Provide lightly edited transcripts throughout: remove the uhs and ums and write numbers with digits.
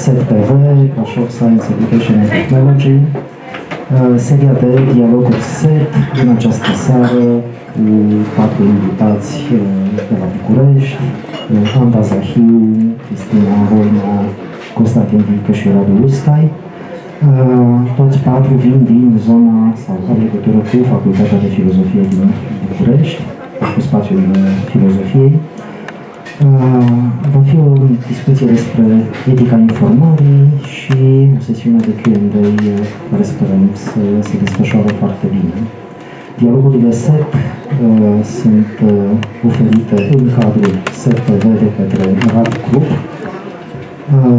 SET-TV, Brașov Science Education and Technology, seria de dialoguri SET din această seară cu 4 invitați de la București, Anda Zahiu, Cristina Voina, Constantin Vică și Radu Uscai. Toți 4 vin din zona sau au legătură cu Facultatea de Filozofie din București, cu spațiul filozofiei. Va fi o discuție despre etica informării și o sesiune de Q&A care sperăm să se desfășoare foarte bine. Dialogurile SET sunt oferite în cadrul SET-TV de către RAD Group.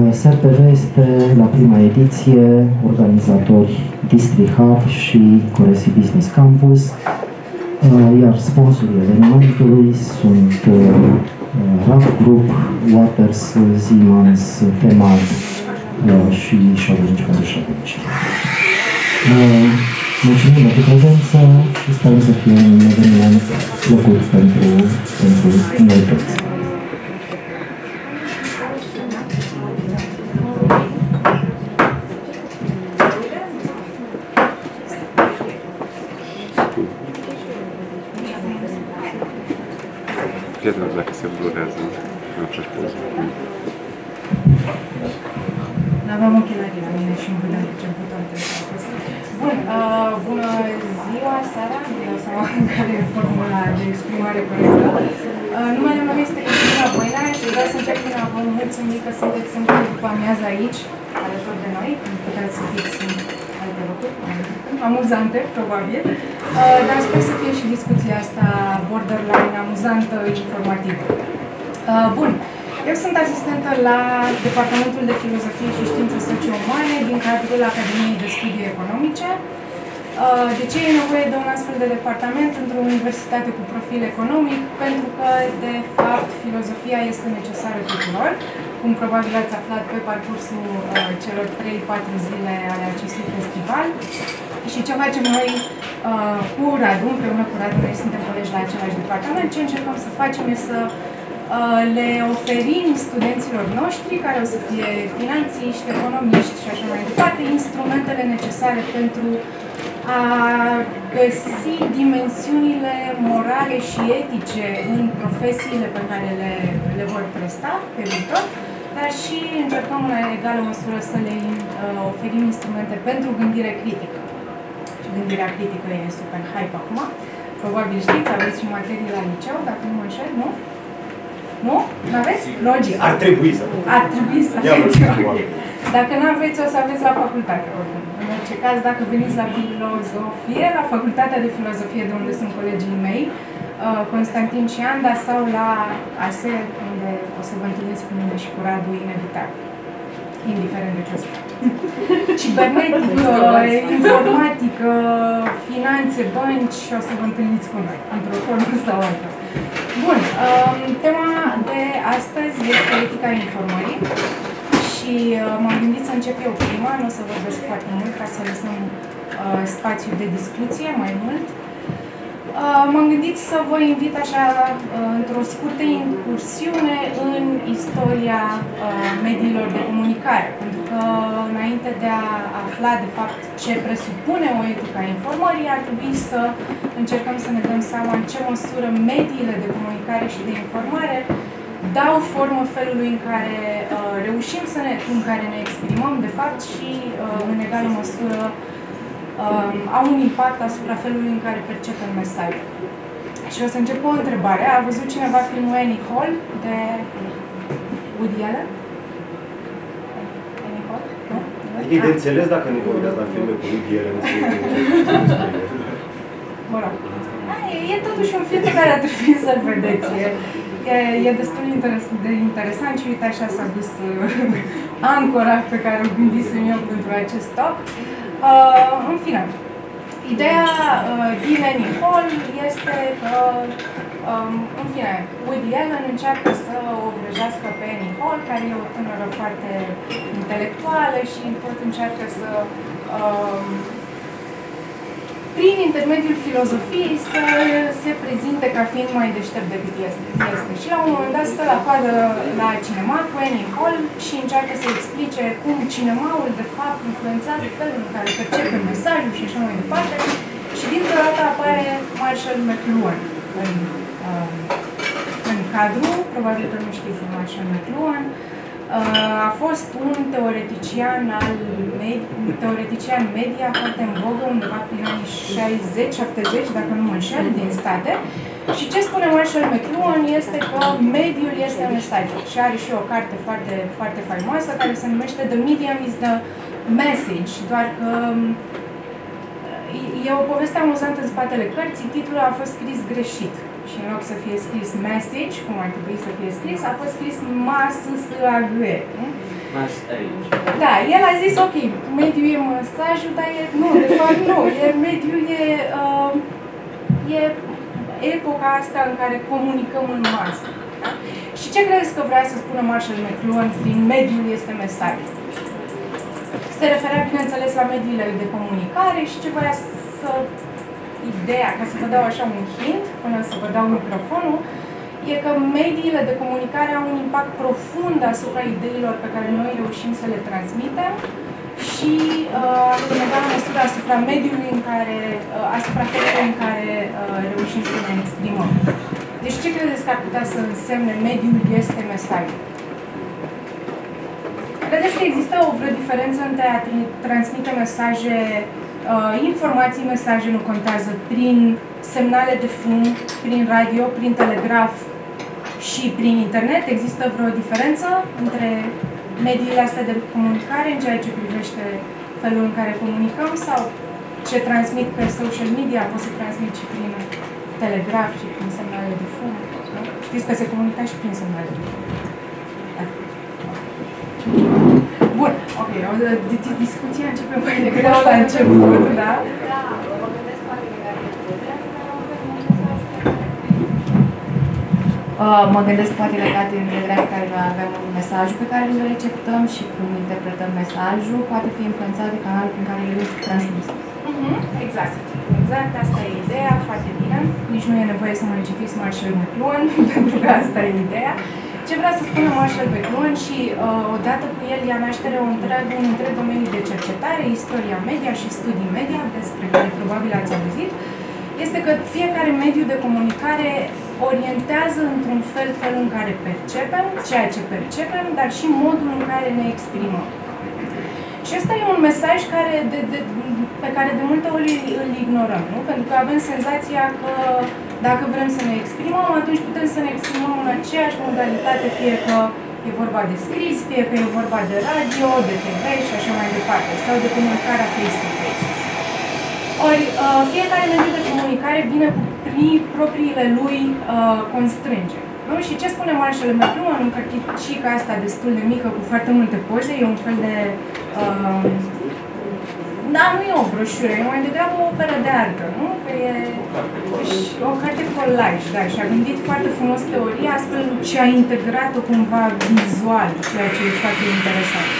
SET-TV este la prima ediție organizatori District Hub și Coresi Business Campus, iar sponsorii evenimentului sunt RAD Group, Waters, Siemens, Temad și Șalurinci pentru Șalurinci. Mulțumim pentru prezență și sperăm să fie un eveniment plăcut pentru noi toți. Chiar dacă se blurează, nu faci poză. N-aveam ochelari la mine și îmi vedeam ce importante a fost. Bun, bună ziua, seara, în care e formula de exprimare corectă. Numele meu este Cristina Voina și vreau să încep prin a vă mulțumi că sunteți încă după amiază aici, alături de noi, pentru că să fiți în alte locuri, amuzante, probabil. Dar sper să fie și discuția asta borderline amuzantă, informativă. Bun. Eu sunt asistentă la Departamentul de Filozofie și Științe Socio-Umane din cadrul Academiei de Studii Economice. De ce e nevoie de un astfel de departament într-o universitate cu profil economic? Pentru că, de fapt, filozofia este necesară tuturor, cum probabil ați aflat pe parcursul celor 3-4 zile ale acestui festival. Și ce facem noi cu Radu, împreună cu Radu, noi suntem colegi la același departament, ce încercăm să facem este să le oferim studenților noștri, care o să fie finanțiști, economiști și așa mai departe, instrumentele necesare pentru a găsi dimensiunile morale și etice în profesiile pe care le vor presta pe viitor, dar și încercăm în egală măsură să le oferim instrumente pentru gândire critică. Și gândirea critică e super hype acum. Probabil știți, aveți și materii la liceu, dacă nu mă înșel, nu? Nu? N-aveți? Logic. Ar trebui să. Ar trebui să aveți. Dacă nu aveți, o să aveți la facultate. În orice caz, dacă veniți la filozofie, la Facultatea de Filozofie, de unde sunt colegii mei, Constantin și Anda, sau la ASE, unde o să vă întâlniți cu mine și cu Radu, inevitabil. Indiferent de ce o să faceți. Cibernetică, informatică, finanțe, bănci, o să vă întâlniți cu noi, într-o formă sau alta. Bun, tema de astăzi este etica informării și m-am gândit să încep eu prima, nu o să vorbesc foarte mult ca să lăsăm spațiu de discuție mai mult. M-am gândit să vă invit așa într-o scurtă incursiune în istoria mediilor de comunicare, pentru că înainte de a afla de fapt ce presupune o etică a informării, ar trebui să încercăm să ne dăm seama în ce măsură mediile de comunicare și de informare dau formă felului în care reușim în care ne exprimăm de fapt și în egală măsură au un impact asupra felului în care percepem mesajul. Și o să încep cu o întrebare. A văzut cineva filmul Annie Hall de Woody Allen? Annie Hall? Nu? E de înțeles dacă nu vă uitați la filme cu Woody Allen. Mă rog. E totuși un film pe care ar trebui să-l vedeți. E destul de interesant și uite așa s-a dus ancora pe care o gândisem eu pentru acest talk. În fine, ideea din Annie Hall este că, în fine, Woody Allen încearcă să o vrăjească pe Annie Hall, care e o tânără foarte intelectuală și tot încearcă să prin intermediul filozofiei să se prezinte ca fiind mai deștept decât este. Și la un moment dat stă la coadă la cinema cu Annie Hall și încearcă să explice cum cinemaul de fapt influențează felul în care percepe mesajul și așa mai departe. Și dintr-o dată apare Marshall McLuhan în cadru, probabil că nu știți Marshall McLuhan. A fost un teoretician media foarte în vogă undeva prin anii 60-70, dacă nu mă înșel, din state. Și ce spune Marshall McLuhan este că mediul este mesajul. Și are și o carte foarte, foarte faimoasă care se numește The Medium is the Message, doar că e o poveste amuzantă în spatele cărții, titlul a fost scris greșit. Și în loc să fie scris message, cum ar trebui să fie scris, a fost scris MASSAG. Da, el a zis, ok, mediul e mesajul, dar nu, de fapt nu, mediul e epoca asta în care comunicăm în masă. Da? Și ce credeți că vrea să spună Marshall McLuhan prin mediul este mesajul? Se referea, bineînțeles, la mediile de comunicare și ce voia să... Ideea, ca să vă dau așa un hint, până să vă dau microfonul, e că mediile de comunicare au un impact profund asupra ideilor pe care noi reușim să le transmitem și, în egală măsură, asupra mediului în care, asupra felului în care reușim să ne exprimăm. Deci ce credeți că ar putea să însemne mediul este mesajul? Credeți că există o vreo diferență între a transmite mesaje, informații, mesaje, nu contează, prin semnale de fum, prin radio, prin telegraf și prin internet? Există vreo diferență între mediile astea de comunicare în ceea ce privește felul în care comunicăm sau ce transmit pe social media pot să transmit și prin telegraf și prin semnale de fum? Nu? Știți că se comunica și prin semnale de fum. Da. Bun, ok, discuția începe mai degrabă la început, da? Da, mă gândesc poate legat de mesajul mă gândesc poate legat de vederea pe care noi avem un mesaj pe care îl receptăm și cum interpretăm mesajul, poate fi influențat de canalul prin care îl transmis. Exact. Exact, asta e ideea, foarte bine. Nici nu e nevoie să mă citiți Marshall McLuhan, pentru că asta e ideea. Ce vrea să spună Marshall McLuhan și odată cu el ia naștere un întreg domeniu de cercetare, istoria media și studii media, despre care probabil ați auzit, este că fiecare mediu de comunicare orientează într-un fel felul în care percepem, ceea ce percepem, dar și modul în care ne exprimăm. Și ăsta e un mesaj pe care de multe ori îl ignorăm, nu? Pentru că avem senzația că dacă vrem să ne exprimăm, atunci putem să ne exprimăm în aceeași modalitate, fie că e vorba de scris, fie că e vorba de radio, de TV și așa mai departe, sau de comunicarea face-to-face. Ori, fiecare mediu de comunicare vine cu propriile lui constrângeri. Nu? Și ce spune Marshall McLuhan, în cărticica asta destul de mică, cu foarte multe poze, e un fel de... da, nu e o broșură, e mai degrabă o operă de artă, nu? Că e o carte colaj, da, și a gândit foarte frumos teoria, astfel și a integrat-o cumva vizual, ceea ce e foarte interesant.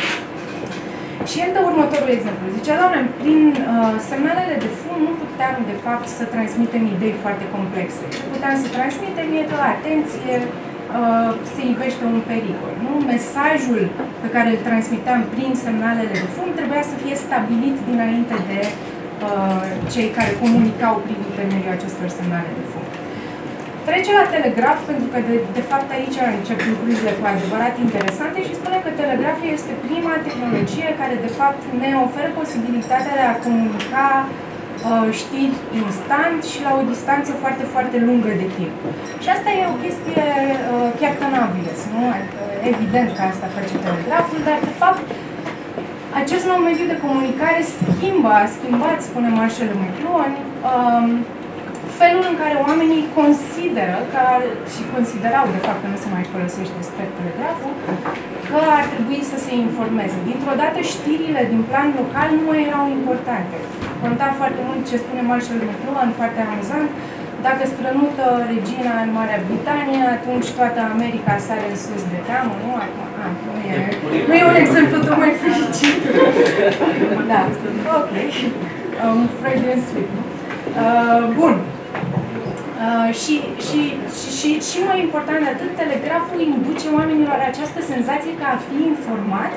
Și el dă următorul exemplu. Zicea, doamne, prin semnalele de fum nu puteam, de fapt, să transmitem idei foarte complexe. Ce puteam să transmitem e că, atenție, se ivește un pericol. Nu? Mesajul pe care îl transmiteam prin semnalele de fum trebuia să fie stabilit dinainte de cei care comunicau prin intermediul acestor semnale de fum. Trece la telegraf, pentru că de fapt aici încep lucrurile cu adevărat interesante și spune că telegrafia este prima tehnologie care de fapt ne oferă posibilitatea de a comunica știri instant și la o distanță foarte, foarte lungă de timp. Și asta e o chestie chiar tănabilă, nu? Evident că asta face telegraful, dar de fapt acest nou mediu de comunicare a schimbat, spune Marshall McLuhan, felul în care oamenii consideră, și considerau de fapt că nu se mai folosește spre telegraful, că ar trebui să se informeze. Dintr-o dată știrile din plan local nu mai erau importante. Conta foarte mult ce spune Marshall McLuhan, foarte amuzant. Dacă strănută regina în Marea Britanie, atunci toată America sare în sus de teamă, nu? Acum, nu e un exemplu tocmai mai fericit. Da, ok. Freudian slip, nu? Bun. Și mai important de atât, telegraful induce oamenilor această senzație că a fi informat,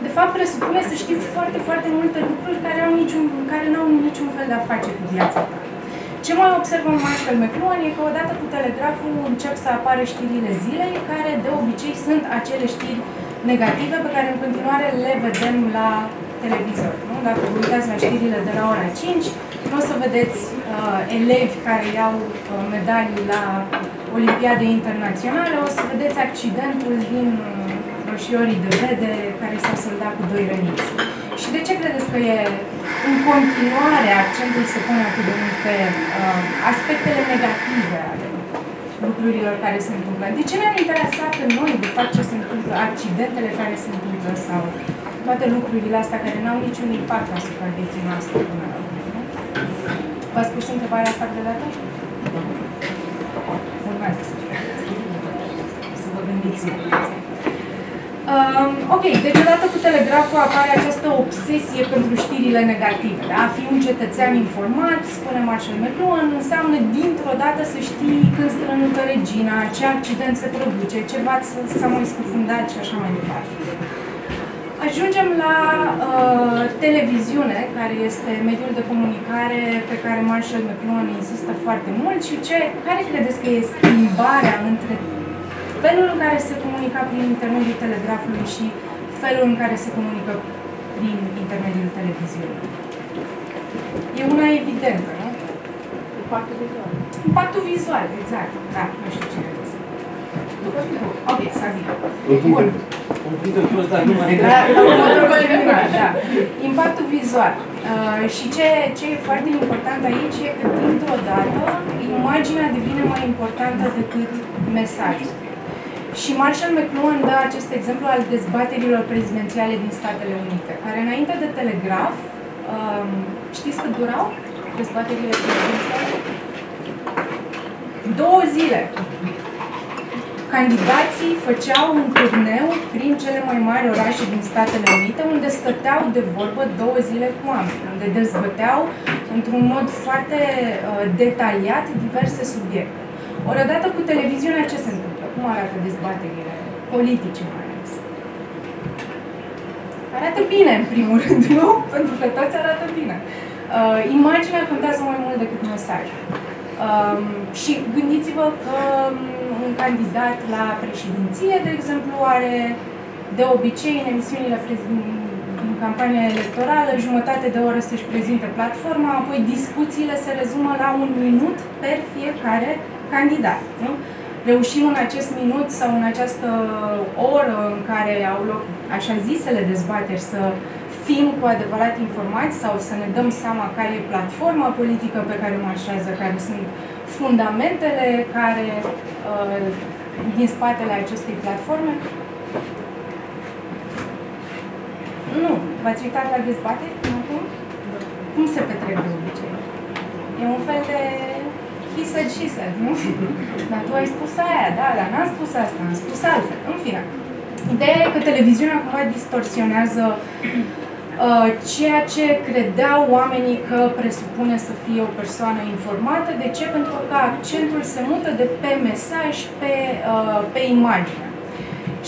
de fapt, presupune să știi foarte, foarte multe lucruri care nu au niciun fel de a face cu viața ta. Ce mai observăm Marshall McLuhan e că odată cu telegraful încep să apară știrile zilei, care de obicei sunt acele știri negative pe care în continuare le vedem la televizor. Nu? Dacă vă uitați la știrile de la ora 5, nu o să vedeți elevi care iau medalii la Olimpiade Internaționale, o să vedeți accidentul din roșiorii de vede care s-au soldat cu 2 răniți. Și de ce credeți că e în continuare accentul se pune atât de mult pe aspectele negative ale lucrurilor care se întâmplă? De ce ne-ar interesa pe noi, de fapt, ce se întâmplă, accidentele care se întâmplă sau toate lucrurile astea care n-au niciun impact asupra vieții noastre până la urmă? V-ați pus întrebarea asta de dată? Urmează să vă gândiți. Ok, deci odată cu telegraful apare această obsesie pentru știrile negative. Da? A fi un cetățean informat, spune Marshall McLuhan, înseamnă dintr-o dată să știi când strănută regina, ce accident se produce, ce vat s-a mai scufundat și așa mai departe. Ajungem la televiziune, care este mediul de comunicare pe care Marshall McLuhan insistă foarte mult și care credeți că e schimbarea între felul în care se comunica prin intermediul telegrafului și felul în care se comunică prin intermediul televiziunii? E una evidentă, nu? Impactul vizual. Impactul vizual, exact. Da, nu știu ce credeți. Ok, Sabina. Bun. Da. Impactul vizual. Și ce e foarte important aici e că, dintr-o dată, imaginea devine mai importantă decât mesajul. Și Marshall McLuhan dă acest exemplu al dezbaterilor prezidențiale din Statele Unite, care înainte de telegraf, știți cât durau dezbaterile prezidențiale? 2 zile. Candidații făceau un turneu prin cele mai mari orașe din Statele Unite, unde stăteau de vorbă 2 zile cu oameni, unde dezbăteau într-un mod foarte detaliat diverse subiecte. Ori odată cu televiziunea ce se întâmplă? Cum arată dezbaterile politice mai ales? Arată bine, în primul rând, nu? Pentru că toți arată bine. Imaginea contează mai mult decât mesajul. Și gândiți-vă că un candidat la președinție, de exemplu, are de obicei în emisiunile din campania electorală jumătate de oră să-și prezinte platforma, apoi discuțiile se rezumă la 1 minut per fiecare candidat. Nu? Reușim în acest minut sau în această oră în care au loc așa zisele dezbateri să fim cu adevărat informați sau să ne dăm seama care e platforma politică pe care marșează, care sunt fundamentele care din spatele acestei platforme? Nu. V-ați uitat la dezbateri până acum? Cum se petrec de obicei? E un fel de he said, she said, nu? Dar tu ai spus aia, da, dar n-am spus asta, am spus altfel. În fine. Ideea e că televiziunea cumva distorsionează ceea ce credeau oamenii că presupune să fie o persoană informată. De ce? Pentru că accentul se mută de pe mesaj pe imagine.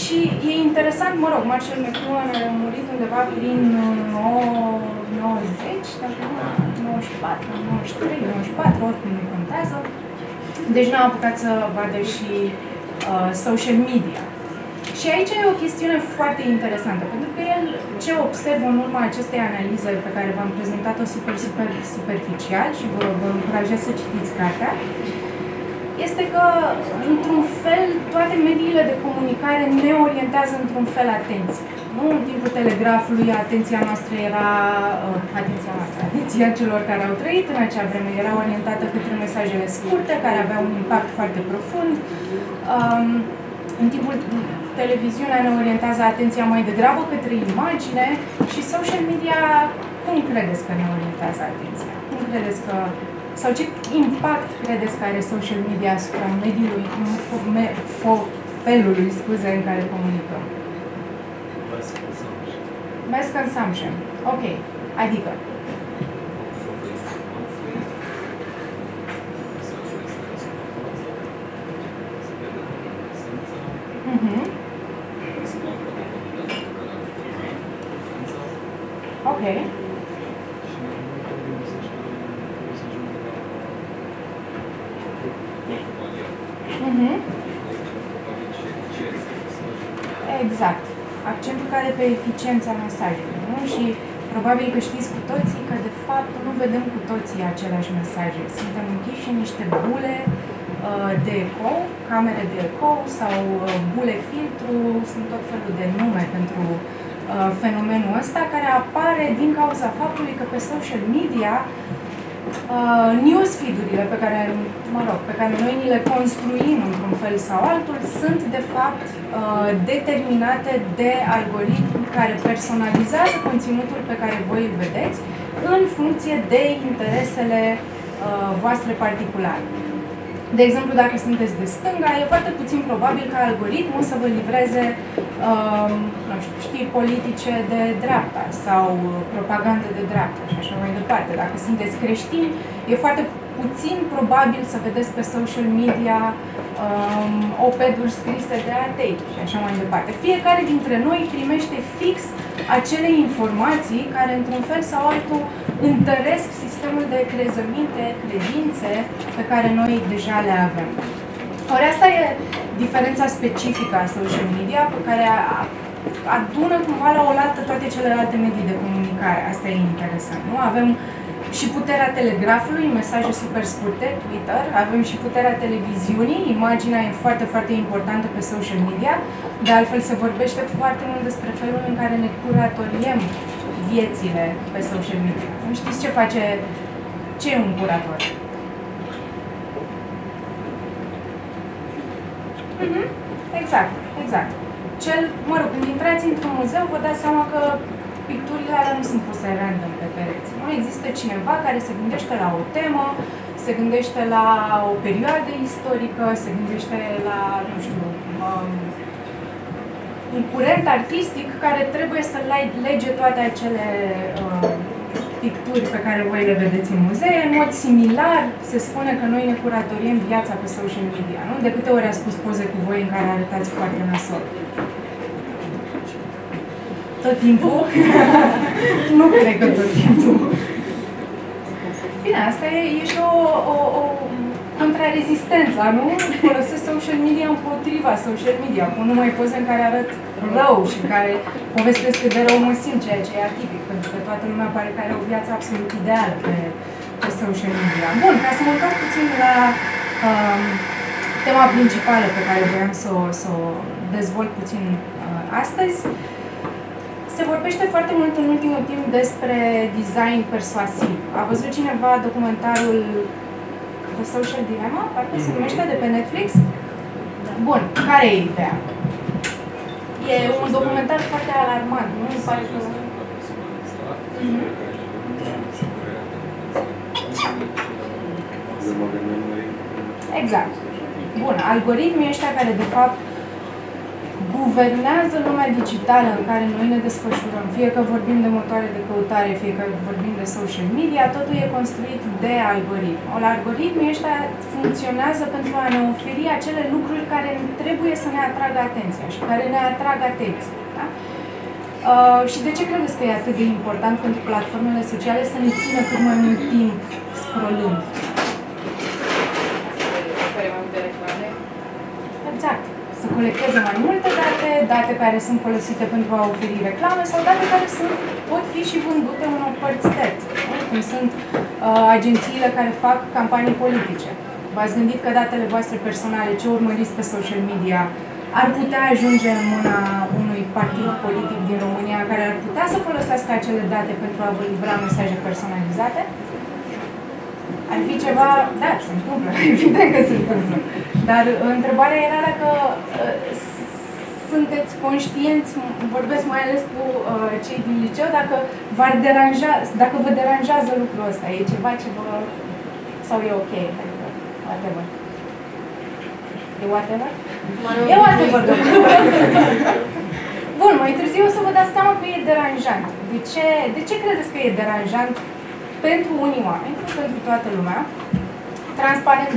Și e interesant, mă rog, Marshall McLuhan a murit undeva prin 90, dacă nu, 94, 93, 94, oricum nu contează. Deci n-am apucat să vadă și social media. Și aici e o chestiune foarte interesantă, pentru că el ce observă în urma acestei analize pe care v-am prezentat-o super superficial și vă încurajez să citiți cartea, este că, într-un fel, toate mediile de comunicare ne orientează într-un fel atenție. Nu? În timpul telegrafului, atenția noastră era, atenția celor care au trăit în acea vreme era orientată către mesajele scurte, care aveau un impact foarte profund. În timpul televiziunea ne orientează atenția mai degrabă către imagine și social media, cum credeți că ne orientează atenția? Cum credeți că, sau ce impact credeți că are social media asupra mediului, felului, în care comunicăm? Mass consumption. Ok. Adică? Ok. Exact. Accentul cade pe eficiența mesajului, nu? Și probabil că știți cu toții că de fapt nu vedem cu toții aceleași mesaje. Suntem închiși în niște bule de eco, camere de eco sau bule filtru, sunt tot felul de nume pentru fenomenul ăsta care apare din cauza faptului că pe social media newsfeed-urile pe care, pe care noi ni le construim într-un fel sau altul sunt de fapt determinate de algoritmi care personalizează conținutul pe care voi îl vedeți în funcție de interesele voastre particulare. De exemplu, dacă sunteți de stânga, e foarte puțin probabil ca algoritmul să vă livreze nu știu, știri politice de dreapta sau propagandă de dreapta și așa mai departe. Dacă sunteți creștini, e foarte puțin probabil să vedeți pe social media op-eduri scrise de atei și așa mai departe. Fiecare dintre noi primește fix acele informații care, într-un fel sau altul, întăresc sistemul de crezăminte, credințe pe care noi deja le avem. Ori asta e diferența specifică a social media, pe care adună cumva la oaltă toate celelalte medii de comunicare. Asta e interesant, nu? Avem și puterea telegrafului, mesaje super scurte, Twitter, avem și puterea televiziunii, imaginea e foarte, foarte importantă pe social media, de altfel se vorbește foarte mult despre felul în care ne curatoriem viețile pe social media. Nu știți ce e un curator? Exact, exact. Când intrați într-un muzeu, vă dați seama că picturile alea nu sunt puse random pe pereți. Nu există cineva care se gândește la o temă, se gândește la o perioadă istorică, se gândește la, nu știu, un curent artistic care trebuie să lege toate acele picturi pe care voi le vedeți în muzee. În mod similar, se spune că noi ne curatoriem viața pe social media, nu? De câte ori ați pus poze cu voi în care arătați foarte nasol? Tot timpul? Nu cred că tot timpul. Bine, asta e și o contrarezistență, nu? Folosesc social media împotriva social media, pun numai poze în care arăt rău și în care povestesc cât de rău mă simt, ceea ce e atipic, pentru că toată lumea pare că are o viață absolut ideală pe social media. Bun, ca să mă întorc puțin la tema principală pe care voiam să o dezvolt puțin astăzi, se vorbește foarte mult în ultimul timp despre design persuasiv. A văzut cineva documentarul The Social Dilemma? Parcă se numește, de pe Netflix? Bun, care e ideea? E un documentar foarte alarmant, nu? Mi pare că... Exact. Bun, algoritmii ăștia care de fapt guvernează lumea digitală în care noi ne desfășurăm, fie că vorbim de motoare de căutare, fie că vorbim de social media, totul e construit de algoritmi. Algoritmii ăștia funcționează pentru a ne oferi acele lucruri care trebuie să ne atragă atenția și care ne atrag atenția. Da? Și de ce credeți că e atât de important pentru platformele sociale să ne țină cât mai mult timp scrollând? Exact. Să colecteze mai multe date care sunt folosite pentru a oferi reclame sau date care pot fi și vândute unor părți terțe, cum sunt agențiile care fac campanii politice. V-ați gândit că datele voastre personale, ce urmăriți pe social media, ar putea ajunge în mâna unui partid politic din România care ar putea să folosească acele date pentru a vă livra mesaje personalizate? Ar fi ceva... Da, se întâmplă, evident că se întâmplă. Dar întrebarea era dacă sunteți conștienți, vorbesc mai ales cu cei din liceu, dacă vă deranjează lucrul ăsta. E ceva ce vă... sau e ok? Adică, whatever. E whatever? E whatever, Bun, mai târziu o să vă dați seama că e deranjant. De ce credeți că e deranjant pentru unii oameni, nu pentru toată lumea?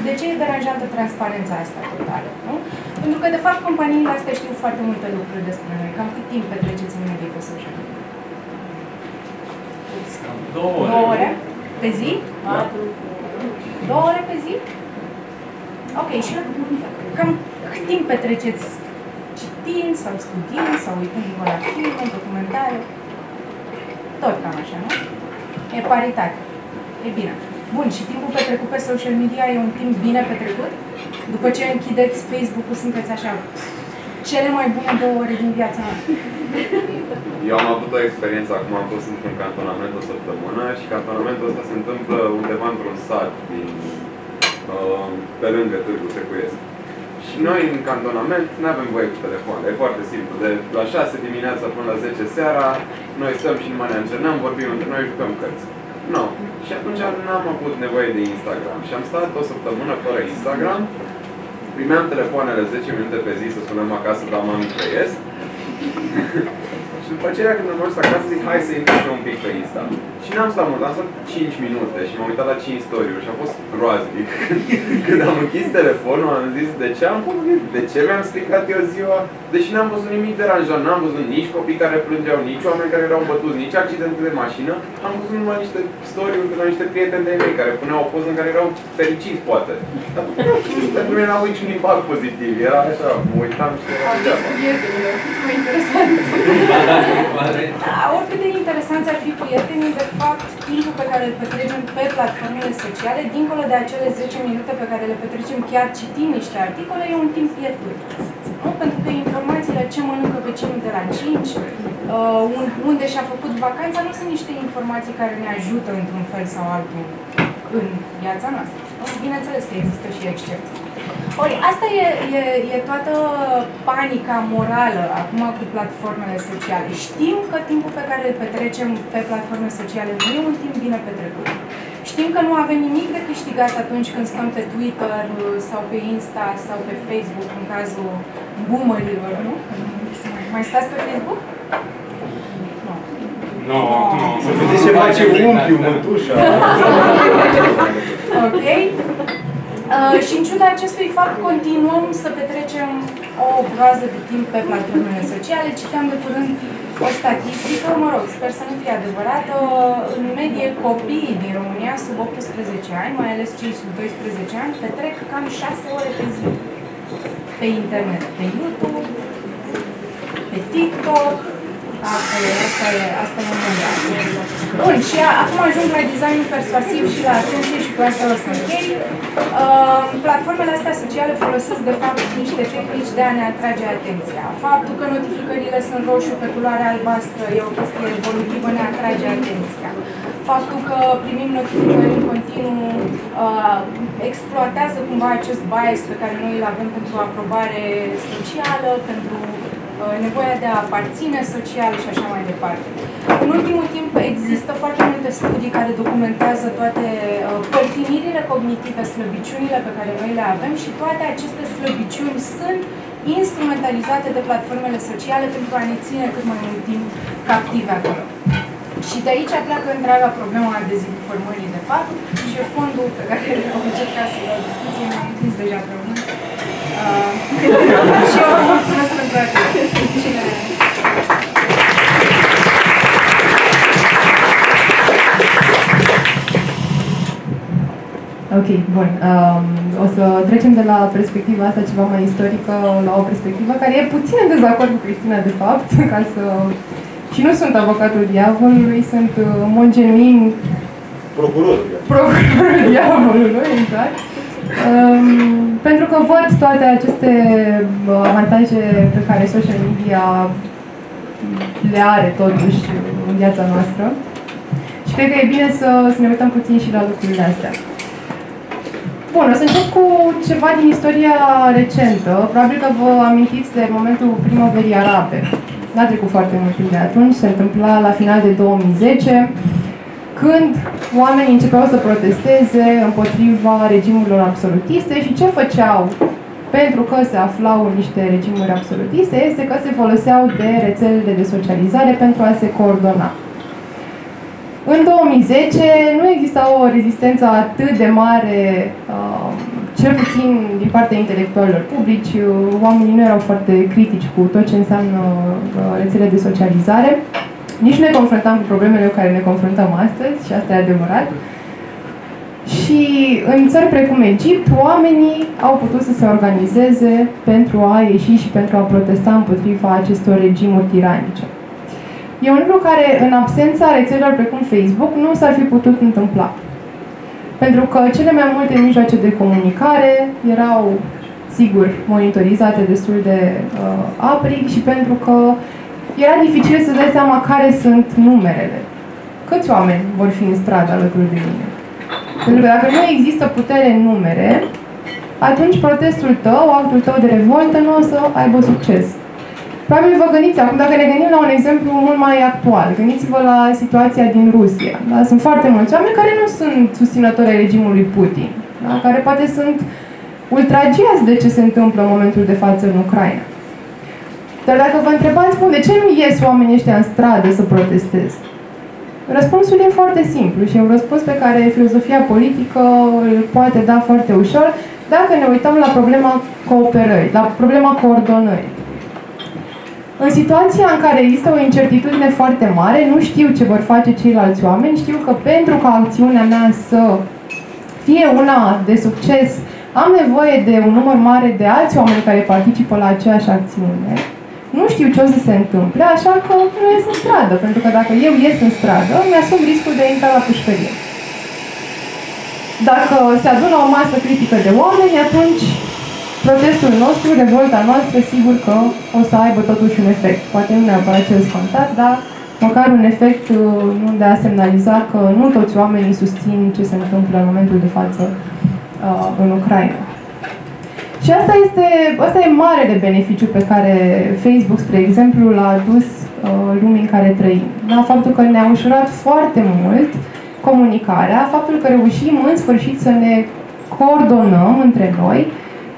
De ce e deranjantă transparența asta totală? Nu? Pentru că, de fapt, companiile astea știu foarte multe lucruri despre noi. Cam cât timp petreceți în medie pe social media? 2 ore? Pe zi? 2 ore pe zi? Ok, și cam cât timp petreceți citind sau studiind sau uitându-vă la filme, documentare? Tot cam așa, nu? E paritate. E bine. Bun, și timpul petrecut pe social media e un timp bine petrecut? După ce închideți Facebook-ul, sunteți așa, cele mai bune 2 ore din viața mea. Eu am avut o experiență, acum am fost într-un cantonament o săptămână și cantonamentul ăsta se întâmplă undeva într-un sat pe lângă Târgu Secuiesc. Și noi în cantonament nu avem voie cu telefoane, e foarte simplu. De la 6 dimineața până la 10 seara, noi stăm și numai ne antrenăm, vorbim între noi, jucăm cărți. No. Și atunci n-am avut nevoie de Instagram. Și am stat o săptămână fără Instagram, primeam telefoanele 10 minute pe zi să sunăm acasă, dar mami trăiesc. Și după aceea când am ajuns acasă zic, hai să intru și un pic pe Insta. Și n-am stat mult, am stat 5 minute și m-am uitat la 5 story-uri și a fost groaznic. Când am închis telefonul am zis, de ce am vorbit? De ce mi-am stricat eu ziua? Deși n-am văzut nimic deranjant, n-am văzut nici copii care plângeau, nici oameni care erau bătuți, nici accidente de mașină. Am văzut numai niște story-uri de la niște prieteni de mei care puneau o poză în care erau fericiți, poate. Dar pentru mine n-au niciun impact pozitiv, era așa, mă uitam și era degeaba. Mai interesant. Oricât de interesanți ar fi prietenii, de fapt, timpul pe care îl petrecem pe platformele sociale, dincolo de acele 10 minute pe care le petrecem chiar citind niște articole, e un timp pierdut. Nu? Pentru că informațiile ce mănâncă vecinul de la 5, unde și-a făcut vacanța, nu sunt niște informații care ne ajută într-un fel sau altul în viața noastră. Bineînțeles că există și excepții. Ori, asta e toată panica morală acum cu platformele sociale. Știm că timpul pe care îl petrecem pe platforme sociale nu e un timp bine petrecut. Știm că nu avem nimic de câștigat atunci când stăm pe Twitter sau pe Insta sau pe Facebook, în cazul boomerilor, nu? Mai stați pe Facebook? Nu, nu. Să vedeți ce face unchiul, mătușa. Ok. Și în ciuda acestui fapt, continuăm să petrecem o groază de timp pe platformele sociale. Citeam de curând o statistică, mă rog, sper să nu fie adevărată, în medie copiii din România sub 18 ani, mai ales cei sub 12 ani, petrec cam 6 ore pe zi pe internet, pe YouTube, pe TikTok. Asta e momentul. Bun, și acum ajung la designul persuasiv și la atenție și cu asta o să închei. Platformele astea sociale folosesc de fapt niște tehnici de a ne atrage atenția. Faptul că notificările sunt roșu pe culoare albastră e o chestie evolutivă, ne atrage atenția. Faptul că primim notificări în continuu exploatează cumva acest bias pe care noi îl avem pentru aprobare socială, pentru nevoia de a aparține social și așa mai departe. În ultimul timp există foarte multe studii care documentează toate părtinirile cognitive, slăbiciunile pe care noi le avem și toate aceste slăbiciuni sunt instrumentalizate de platformele sociale pentru a ne ține cât mai mult timp captive acolo. Și de aici pleacă întreaga problema a dezinformării, de fapt, și fondul pe care am încercat să-l dau discuție, m-am întins deja pe urmă. Și eu vă mulțumesc pentru atenție. Ok, bun. O să trecem de la perspectiva asta ceva mai istorică la o perspectivă care e puțin în dezacord cu Cristina, de fapt, ca să... Și nu sunt avocatul diavolului, sunt, în mod genuin, procurorul diavolului, exact. Pentru că văd toate aceste avantaje pe care social media le are totuși în viața noastră. Și cred că e bine să ne uităm puțin și la lucrurile astea. Bun, o să încep cu ceva din istoria recentă. Probabil că vă amintiți de momentul primăverii arabe. N-a trecut foarte mult timp de atunci, se întâmpla la final de 2010, când oamenii începeau să protesteze împotriva regimurilor absolutiste și ce făceau pentru că se aflau în niște regimuri absolutiste este că se foloseau de rețelele de socializare pentru a se coordona. În 2010 nu exista o rezistență atât de mare, cel puțin din partea intelectualilor publici. Oamenii nu erau foarte critici cu tot ce înseamnă rețele de socializare. Nici nu ne confruntam cu problemele cu care ne confruntăm astăzi, și asta e adevărat. Și în țări precum Egipt, oamenii au putut să se organizeze pentru a ieși și pentru a protesta împotriva acestor regimuri tiranice. E un lucru care, în absența rețelelor precum Facebook, nu s-ar fi putut întâmpla. Pentru că cele mai multe mijloace de comunicare erau, sigur, monitorizate destul de aprig și pentru că era dificil să dai seama care sunt numerele. Câți oameni vor fi în stradă alături de mine? Pentru că dacă nu există putere în numere, atunci protestul tău, actul tău de revoltă nu o să aibă succes. Probabil vă gândiți, acum dacă ne gândim la un exemplu mult mai actual, gândiți-vă la situația din Rusia. Da? Sunt foarte mulți oameni care nu sunt susținători ai regimului Putin, da? Care poate sunt ultragiați de ce se întâmplă în momentul de față în Ucraina. Dar dacă vă întrebați, de ce nu ies oamenii ăștia în stradă să protesteze? Răspunsul e foarte simplu și e un răspuns pe care filozofia politică îl poate da foarte ușor dacă ne uităm la problema cooperării, la problema coordonării. În situația în care există o incertitudine foarte mare, nu știu ce vor face ceilalți oameni, știu că pentru ca acțiunea mea să fie una de succes, am nevoie de un număr mare de alți oameni care participă la aceeași acțiune. Nu știu ce o să se întâmple, așa că nu ies în stradă, pentru că dacă eu ies în stradă, mi-asum riscul de a intra la pușcărie. Dacă se adună o masă critică de oameni, atunci protestul nostru, revolta noastră, sigur că o să aibă totuși un efect. Poate nu neapărat cel scontat, dar măcar un efect nu de a semnaliza că nu toți oamenii susțin ce se întâmplă în momentul de față în Ucraina. Și asta e marele beneficiu pe care Facebook, spre exemplu, l-a adus lumii în care trăim. Da? Faptul că ne-a ușurat foarte mult comunicarea, faptul că reușim în sfârșit să ne coordonăm între noi,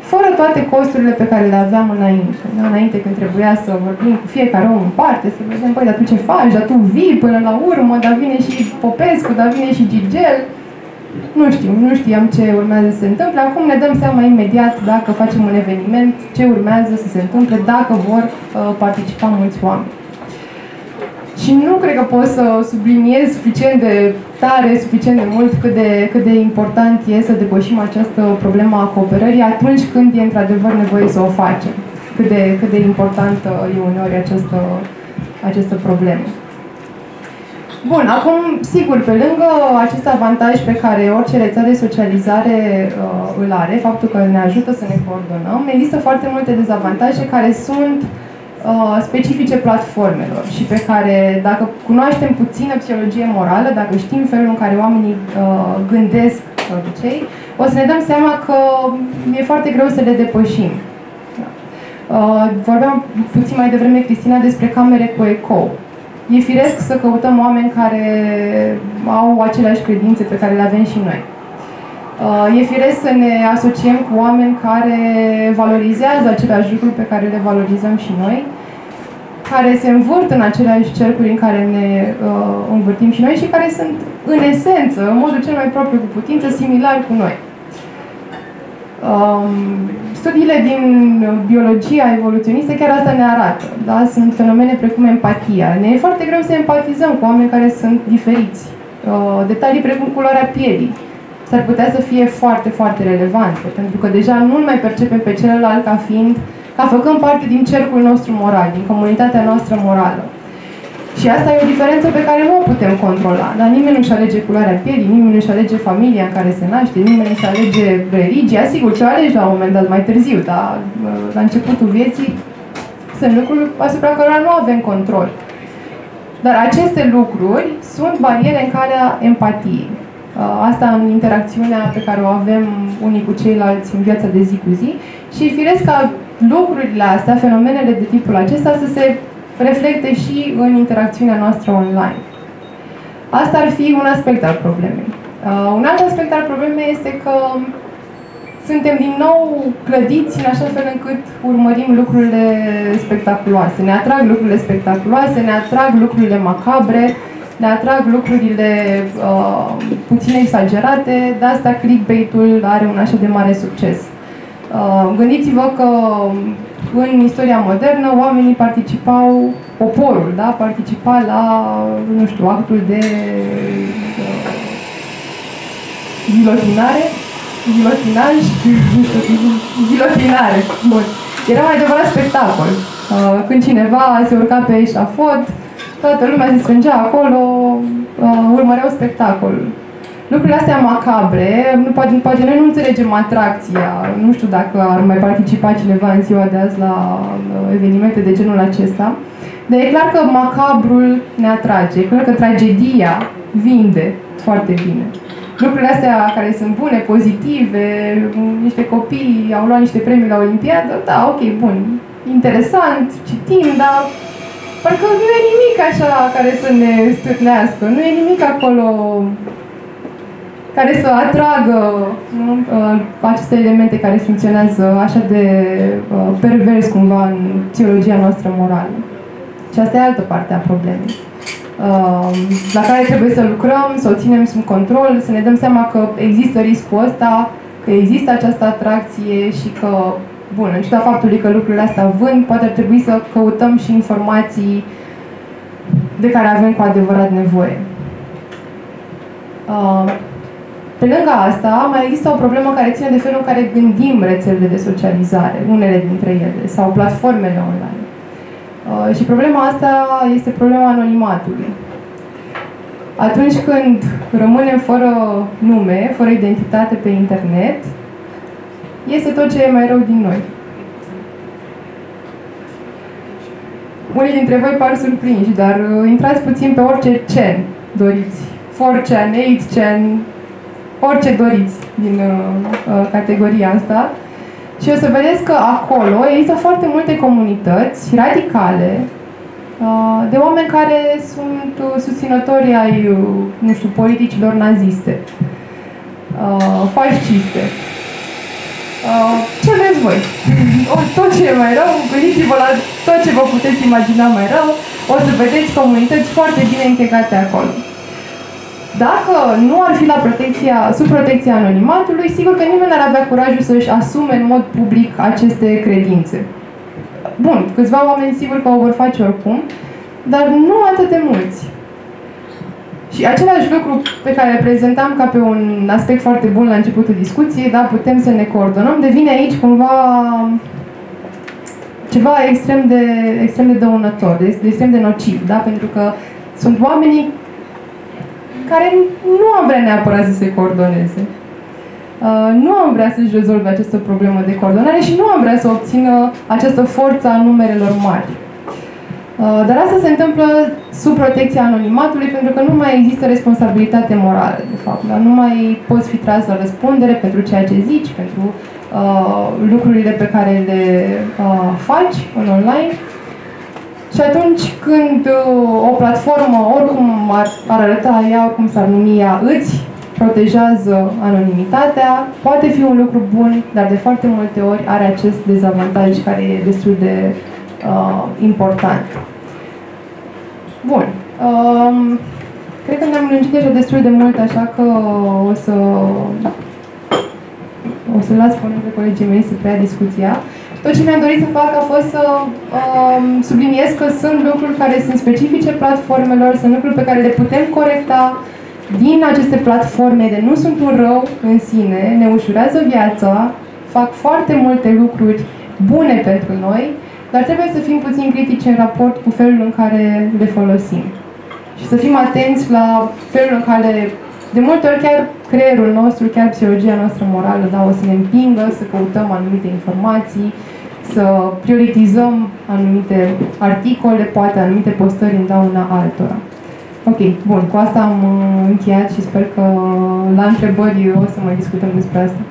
fără toate costurile pe care le aveam înainte. Da? Înainte când trebuia să vorbim cu fiecare om în parte, să vedem, păi, dar tu ce faci, dar tu vii până la urmă, dar vine și Popescu, dar vine și Gigel. Nu știam ce urmează să se întâmple. Acum ne dăm seama imediat dacă facem un eveniment, ce urmează să se întâmple, dacă vor participa mulți oameni. Și nu cred că pot să subliniez suficient de tare, suficient de mult cât de important e să depășim această problemă a cooperării atunci când e într-adevăr nevoie să o facem. Cât de importantă e uneori această problemă. Bun, acum, sigur, pe lângă acest avantaj pe care orice rețea de socializare îl are, faptul că ne ajută să ne coordonăm, există foarte multe dezavantaje care sunt specifice platformelor și pe care, dacă cunoaștem puțină psihologie morală, dacă știm felul în care oamenii gândesc de obicei, o să ne dăm seama că e foarte greu să le depășim. Vorbeam puțin mai devreme, Cristina, despre camere cu ecou. E firesc să căutăm oameni care au aceleași credințe pe care le avem și noi. E firesc să ne asociem cu oameni care valorizează aceleași lucruri pe care le valorizăm și noi, care se învârt în aceleași cercuri în care ne învârtim și noi și care sunt, în esență, în modul cel mai propriu cu putință, similari cu noi. Studiile din biologia evoluționistă chiar asta ne arată. Da? Sunt fenomene precum empatia. Ne e foarte greu să empatizăm cu oameni care sunt diferiți. Detalii precum culoarea pielii s-ar putea să fie foarte, foarte relevante, pentru că deja nu-l mai percepem pe celălalt ca făcând parte din cercul nostru moral, din comunitatea noastră morală. Și asta e o diferență pe care nu o putem controla. Dar nimeni nu-și alege culoarea pielii, nimeni nu-și alege familia în care se naște, nimeni nu-și alege religia. Sigur, ce alegi la un moment dat mai târziu, dar la începutul vieții sunt lucruri asupra cărora nu avem control. Dar aceste lucruri sunt bariere în calea empatiei. Asta în interacțiunea pe care o avem unii cu ceilalți în viața de zi cu zi. Și firesc ca lucrurile astea, fenomenele de tipul acesta, să se reflecte și în interacțiunea noastră online. Asta ar fi un aspect al problemei. Un alt aspect al problemei este că suntem din nou clădiți în așa fel încât urmărim lucrurile spectaculoase. Ne atrag lucrurile spectaculoase, ne atrag lucrurile macabre, ne atrag lucrurile puțin exagerate, de asta clickbait-ul are un așa de mare succes. Gândiți-vă că în istoria modernă oamenii participau, poporul, da, participa la, nu știu, actul de gilotinaj, gilotinare. Bun. Era un adevărat spectacol. Când cineva se urca pe eșafod, toată lumea se strângea acolo, urmăreau spectacolul. Lucrurile astea macabre, poate noi nu înțelegem atracția, nu știu dacă ar mai participa cineva în ziua de azi la evenimente de genul acesta, dar e clar că macabrul ne atrage, e clar că tragedia vinde foarte bine. Lucrurile astea care sunt bune, pozitive, niște copii au luat niște premii la Olimpiadă, da, ok, bun, interesant, citim, dar parcă nu e nimic așa care să ne stârnească, nu e nimic acolo care să atragă, nu, aceste elemente care funcționează așa de pervers cumva în teologia noastră morală. Și asta e altă parte a problemei, la care trebuie să lucrăm, să o ținem sub control, să ne dăm seama că există riscul ăsta, că există această atracție și că, bun, în ciuda faptului că lucrurile astea vând, poate ar trebui să căutăm și informații de care avem cu adevărat nevoie. Pe lângă asta, mai există o problemă care ține de felul în care gândim rețelele de socializare, unele dintre ele, sau platformele online. Și problema asta este problema anonimatului. Atunci când rămânem fără nume, fără identitate pe internet, este tot ce e mai rău din noi. Unii dintre voi par surprinși, dar intrați puțin pe orice chan doriți. 4chan, 8chan, orice doriți din categoria asta. Și o să vedeți că acolo există foarte multe comunități radicale de oameni care sunt susținători ai, nu știu, politicilor naziste, fasciste. Ce vreți voi? Tot ce e mai rău, gândiți-vă la tot ce vă puteți imagina mai rău, o să vedeți comunități foarte bine integrate acolo. Dacă nu ar fi sub protecția anonimatului, sigur că nimeni n-ar avea curajul să-și asume în mod public aceste credințe. Bun, câțiva oameni sigur că o vor face oricum, dar nu atât de mulți. Și același lucru pe care îl prezentam ca pe un aspect foarte bun la începutul discuției, da, putem să ne coordonăm, devine aici cumva ceva extrem de dăunător, extrem de nociv, da? Pentru că sunt oamenii care nu am vrea neapărat să se coordoneze. Nu am vrea să-și rezolve această problemă de coordonare și nu am vrea să obțină această forță a numerelor mari. Dar asta se întâmplă sub protecția anonimatului pentru că nu mai există responsabilitate morală, de fapt. Dar nu mai poți fi tras la răspundere pentru ceea ce zici, pentru lucrurile pe care le faci în online. Și atunci când o platformă, oricum ar arăta ea, oricum s-ar numi ea, îți protejează anonimitatea, poate fi un lucru bun, dar de foarte multe ori are acest dezavantaj care e destul de important. Bun. Cred că ne-am lungit deja destul de mult, așa că o să las pe colegii mei să preia discuția. Tot ce mi-am dorit să fac a fost să subliniez că sunt lucruri care sunt specifice platformelor, sunt lucruri pe care le putem corecta din aceste platforme, de nu sunt un rău în sine, ne ușurează viața, fac foarte multe lucruri bune pentru noi, dar trebuie să fim puțin critici în raport cu felul în care le folosim. Și să fim atenți la felul în care, de multe ori, chiar creierul nostru, chiar psihologia noastră morală, da, o să ne împingă să căutăm anumite informații, să prioritizăm anumite articole, poate anumite postări în dauna altora. Ok, bun, cu asta am încheiat și sper că la întrebări o să mai discutăm despre asta.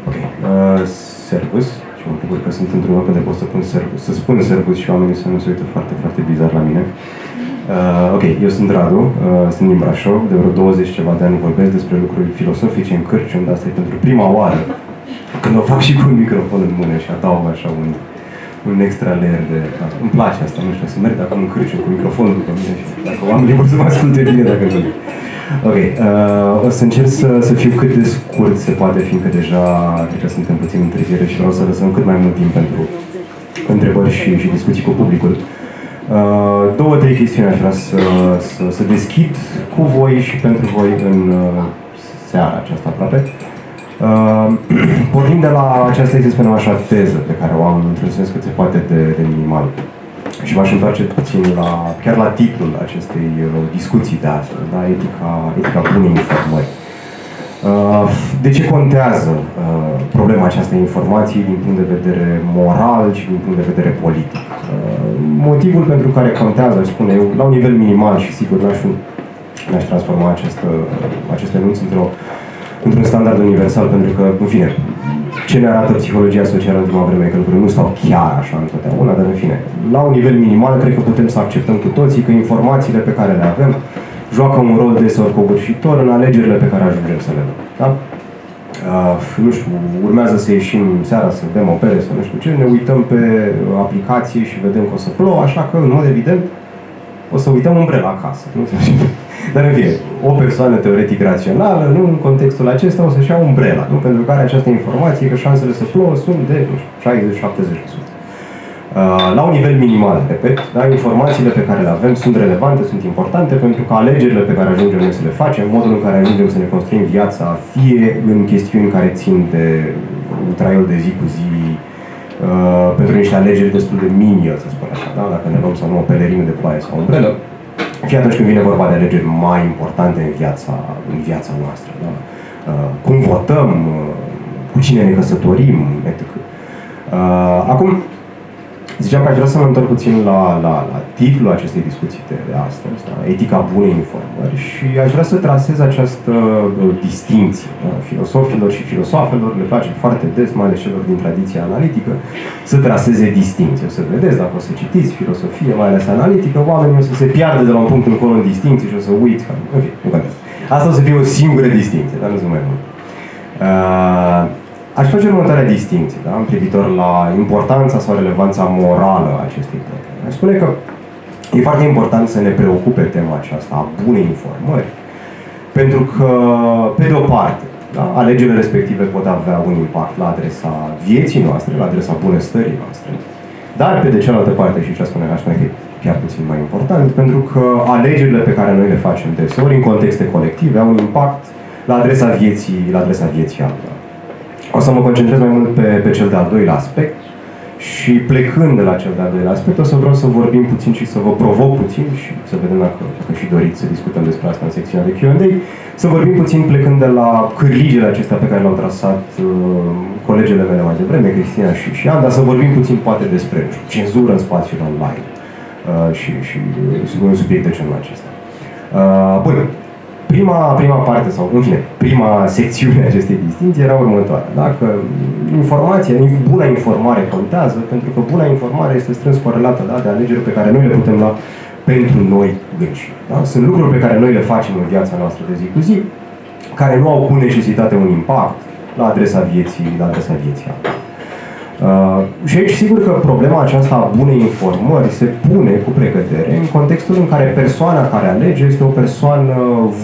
Ok, servus. Și mă bucur că sunt într-un loc unde pot să spun servus și oamenii să nu se uită foarte, foarte bizar la mine. Ok, eu sunt Radu, sunt din Brașov, de vreo 20 ceva de ani vorbesc despre lucruri filosofice în cârcium, dar asta e pentru prima oară când o fac și cu un microfon în mână și adaug așa un extra layer de... Îmi place asta, nu știu, să merg acum în cârcium cu microfonul după mine și dacă oamenii vor să mă asculte bine, dacă nu. Ok, o să încerc să fiu cât de scurt se poate, fiindcă deja cred că suntem puțin întârziere și vreau să lăsăm cât mai mult timp pentru întrebări și discuții cu publicul. Două, trei chestiuni aș vrea să deschid cu voi și pentru voi în seara aceasta aproape. Pornind de la aceasta, să spunem așa, teză pe care o am într-un sens cât se poate de minimal. Și m-aș întoarce puțin chiar la titlul acestei discuții de astăzi, da? Etica bunei informări. De ce contează problema aceasta informației din punct de vedere moral și din punct de vedere politic? Motivul pentru care contează, aș spune eu, la un nivel minimal și sigur n-aș transforma acest enunț într-un standard universal, pentru că, în fine, ce ne arată psihologia socială în ultima vreme, că lucrurile nu stau chiar așa întotdeauna, dar în fine, la un nivel minimal, cred că putem să acceptăm cu toții că informațiile pe care le avem joacă un rol deseori covârșitor în alegerile pe care ajungem să le luăm. Da? Nu știu, urmează să ieșim seara, să bem o bere, să nu știu ce, ne uităm pe aplicație și vedem că o să plouă, așa că, în mod evident, o să uităm umbrela acasă. Nu? Dar, în fine, o persoană teoretic rațională, nu, în contextul acesta, o să-și ia umbrela, nu? Pentru că are această informație că șansele să plouă sunt de 60-70%. La un nivel minimal, repet, da, informațiile pe care le avem sunt relevante, sunt importante, pentru că alegerile pe care ajungem noi să le facem, modul în care ajungem să ne construim viața, fie în chestiuni care țin de traiul de zi cu zi, pentru niște alegeri destul de miniă, să spun așa, da? Dacă ne luăm sau nu o pelerină de ploaie sau o umbrelă, fie atunci când vine vorba de alegeri mai importante în viața noastră. Da? Cum votăm, cu cine ne căsătorim, etc. Acum, ziceam că aș vrea să mă întorc puțin la titlul acestei discuții de astăzi, da? Etica bunei informări, și aș vrea să trasez această distinție. Da? Filosofilor și filosofelor le place foarte des, mai ales celor din tradiția analitică, să traseze distinție. O să vedeți, dacă o să citiți filosofie, mai ales analitică, oamenii o să se piardă de la un punct încolo în distinție și o să uiți. Ok, nu contează. Asta o să fie o singură distinție, dar nu sunt mai mult. Aș face următoarea distinție, da? Privitor la importanța sau relevanța morală a acestei probleme. Aș spune că e foarte important să ne preocupe tema aceasta a bunei informări, pentru că, pe de o parte, da, alegerile respective pot avea un impact la adresa vieții noastre, la adresa bunăstării noastre, dar, pe de cealaltă parte, și ce aș spune că e chiar puțin mai important, pentru că alegerile pe care noi le facem deseori, în contexte colective, au un impact la adresa vieții altora. O să mă concentrez mai mult pe cel de-al doilea aspect și, plecând de la cel de-al doilea aspect, o să vreau să vorbim puțin și să vă provoc puțin și să vedem dacă și doriți să discutăm despre asta în secțiunea de Q&A, să vorbim puțin plecând de la cârligele acestea pe care le-au trasat colegele mele mai devreme, Cristina și Anda, să vorbim puțin poate despre cenzură în spațiul online și un subiect de genul acesta. Bun. Prima parte, sau în fine, prima secțiune a acestei distinții era următoarea. Da? Că buna informare contează, pentru că buna informare este strâns corelată, da, de alegeri pe care noi le putem lua pentru noi înșine. Da? Sunt lucruri pe care noi le facem în viața noastră de zi cu zi, care nu au cu necesitate un impact la adresa vieții altora. Și aici, sigur că problema aceasta a bunei informări se pune cu precădere în contextul în care persoana care alege este o persoană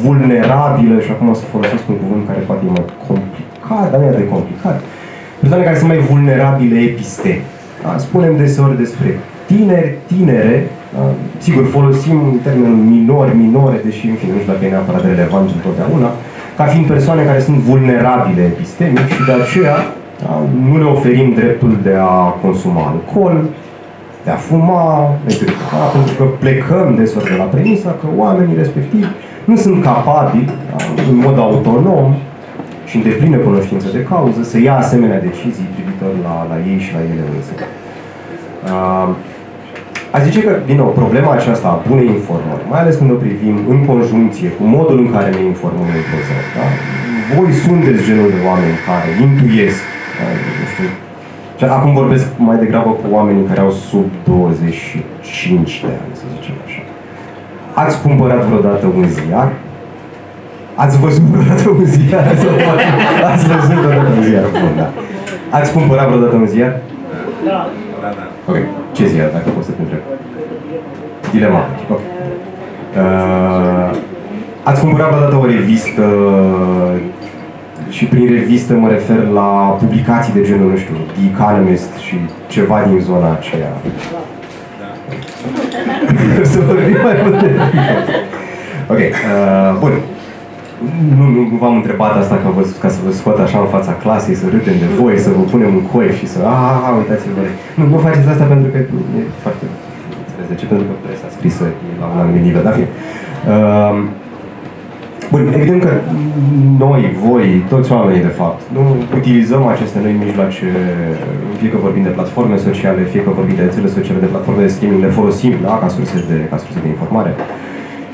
vulnerabilă, și acum o să folosesc un cuvânt care poate e mai complicat, dar nu e de complicat, persoane care sunt mai vulnerabile epistemic. Da? Spunem deseori despre tinere, da? Sigur, folosim termenul minore, deși, în fine, nu știu dacă e neapărat relevant întotdeauna, ca fiind persoane care sunt vulnerabile epistemic și de aceea, da, nu le oferim dreptul de a consuma alcool, de a fuma, etc. Da, pentru că plecăm deseori de la premisa că oamenii respectivi nu sunt capabili, da, în mod autonom și în deplină cunoștință de cauză, să ia asemenea decizii privitor la ei și la ele însă. Aș zice că, din nou, problema aceasta a bunei informări, mai ales când o privim în conjuncție cu modul în care ne informăm în prezent, da? Voi sunteți genul de oameni care intuiesc, da? Nu știu, și acum vorbesc mai degrabă cu oamenii care au sub 25 de ani, să zicem așa. Ați cumpărat vreodată un ziar? Ați văzut vreodată un ziar? Ați văzut vreodată un ziar? Bun, da. Ați cumpărat vreodată un ziar? Da. Ok. Ce ziar, dacă pot să te întreb? Dilema. Ok. Ați cumpărat vreodată o revistă și prin revistă mă refer la publicații de genul, nu știu, The Economist și ceva din zona aceea. Să vorbim mai mult de ok, bun. Nu v-am întrebat asta ca să vă scot așa în fața clasei, să râdem de voi, să vă punem în coi și să... uitați-vă. Nu faceți asta pentru că e foarte... De ce? Pentru că presa scrisă e la un anumit nivel, dar fie. Bun, evident că noi, voi, toți oamenii de fapt, nu utilizăm aceste noi mijloace, fie că vorbim de platforme sociale, fie că vorbim de rețele sociale, de platforme de streaming, le folosim ca surse de informare.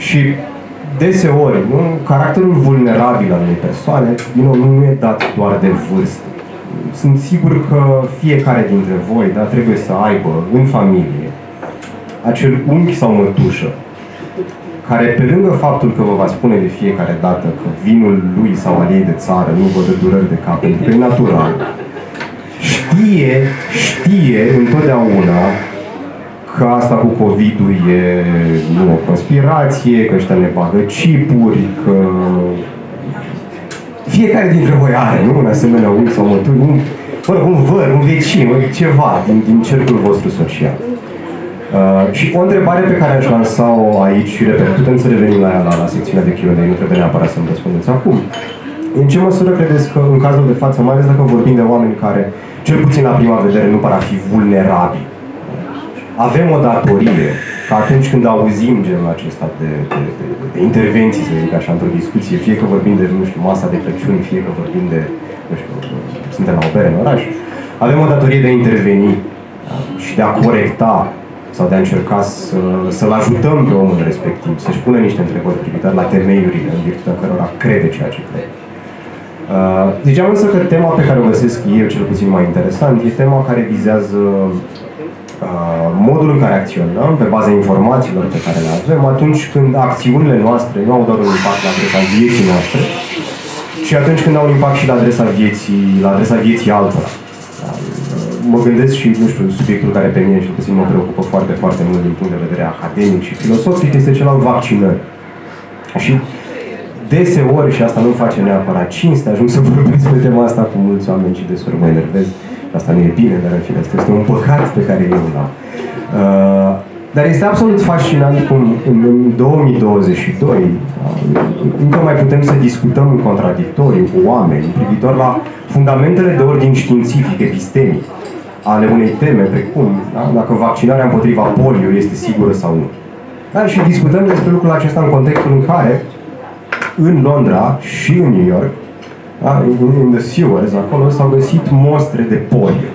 Și deseori, nu, caracterul vulnerabil al unei persoane, nu e dat doar de vârstă. Sunt sigur că fiecare dintre voi, trebuie să aibă în familie acel unchi sau mătușă care, pe lângă faptul că vă va spune de fiecare dată că vinul lui sau al ei de țară nu vă dă durări de cap, pentru că e natural, știe întotdeauna că asta cu COVID-ul e o conspirație, că ăștia ne bagă chipuri, că fiecare dintre voi are, nu? Un asemenea unchi sau mătuși, un văr, un vecin, ceva din cercul vostru social. Și o întrebare pe care aș lansa-o aici și repet, putem să revenim la ea la secțiunea de Q&A, nu trebuie neapărat să-mi răspundeți acum. În ce măsură credeți că în cazul de față, mai ales dacă vorbim de oameni care, cel puțin la prima vedere, nu par a fi vulnerabili, avem o datorie că atunci când auzim genul acesta de intervenții, să zic așa, într-o discuție, fie că vorbim de, nu știu, masa de Crăciun, fie că vorbim de, nu știu, suntem la o bere în oraș, avem o datorie de a interveni și de a corecta sau de a încerca să-l ajutăm pe omul respectiv, să-și pună niște întrebări privitoare la temeiurile în virtutea cărora crede ceea ce crede. Ziceam însă că tema pe care o găsesc eu cel puțin mai interesant e tema care vizează modul în care acționăm pe baza informațiilor pe care le avem atunci când acțiunile noastre nu au doar un impact la adresa vieții noastre, ci atunci când au un impact și la adresa vieții altora. Mă gândesc și, nu știu, subiectul care pe mine și puțin mă preocupă foarte, foarte mult din punct de vedere academic și filosofic este cel al vaccinării. Și deseori, și asta nu face neapărat cinste, ajung să vorbesc pe tema asta cu mulți oameni și deseori mă enervez. Asta nu e bine, dar în fine, asta este un păcat pe care eu îl am. Dar este absolut fascinant cum în 2022 încă mai putem să discutăm în contradictoriu cu oameni privitor la fundamentele de ordin științific, epistemic, ale unei teme precum dacă vaccinarea împotriva polio este sigură sau nu. Și discutăm despre lucrul acesta în contextul în care în Londra și în New York, în the sewers, acolo s-au găsit mostre de polio.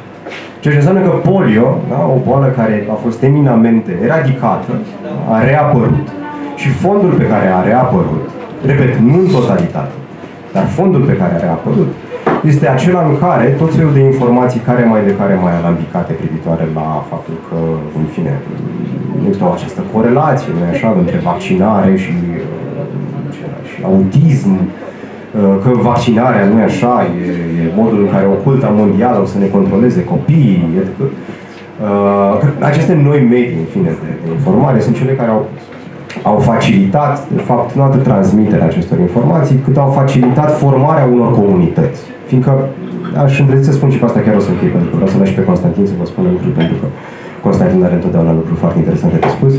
Ceea ce înseamnă că polio, o boală care a fost eminamente eradicată, a reapărut. Și fondul pe care a reapărut, repet, nu în totalitate, dar fondul pe care a reapărut, este acela în care tot felul de informații care mai alambicate privitoare la faptul că, în fine, nu există această corelație, nu așa, între vaccinare și autism, că vaccinarea, nu e așa, e modul în care oculta mondială o să ne controleze copiii, etc. Aceste noi medii, în fine, de informare sunt cele care au facilitat, de fapt, nu atât transmiterea acestor informații, cât au facilitat formarea unor comunități. Fiindcă, aș îndrăzi să spun și pe asta chiar o să închei, pentru că vreau să las și pe Constantin să vă spun lucruri, pentru că Constantin are întotdeauna lucruri foarte interesante de spus.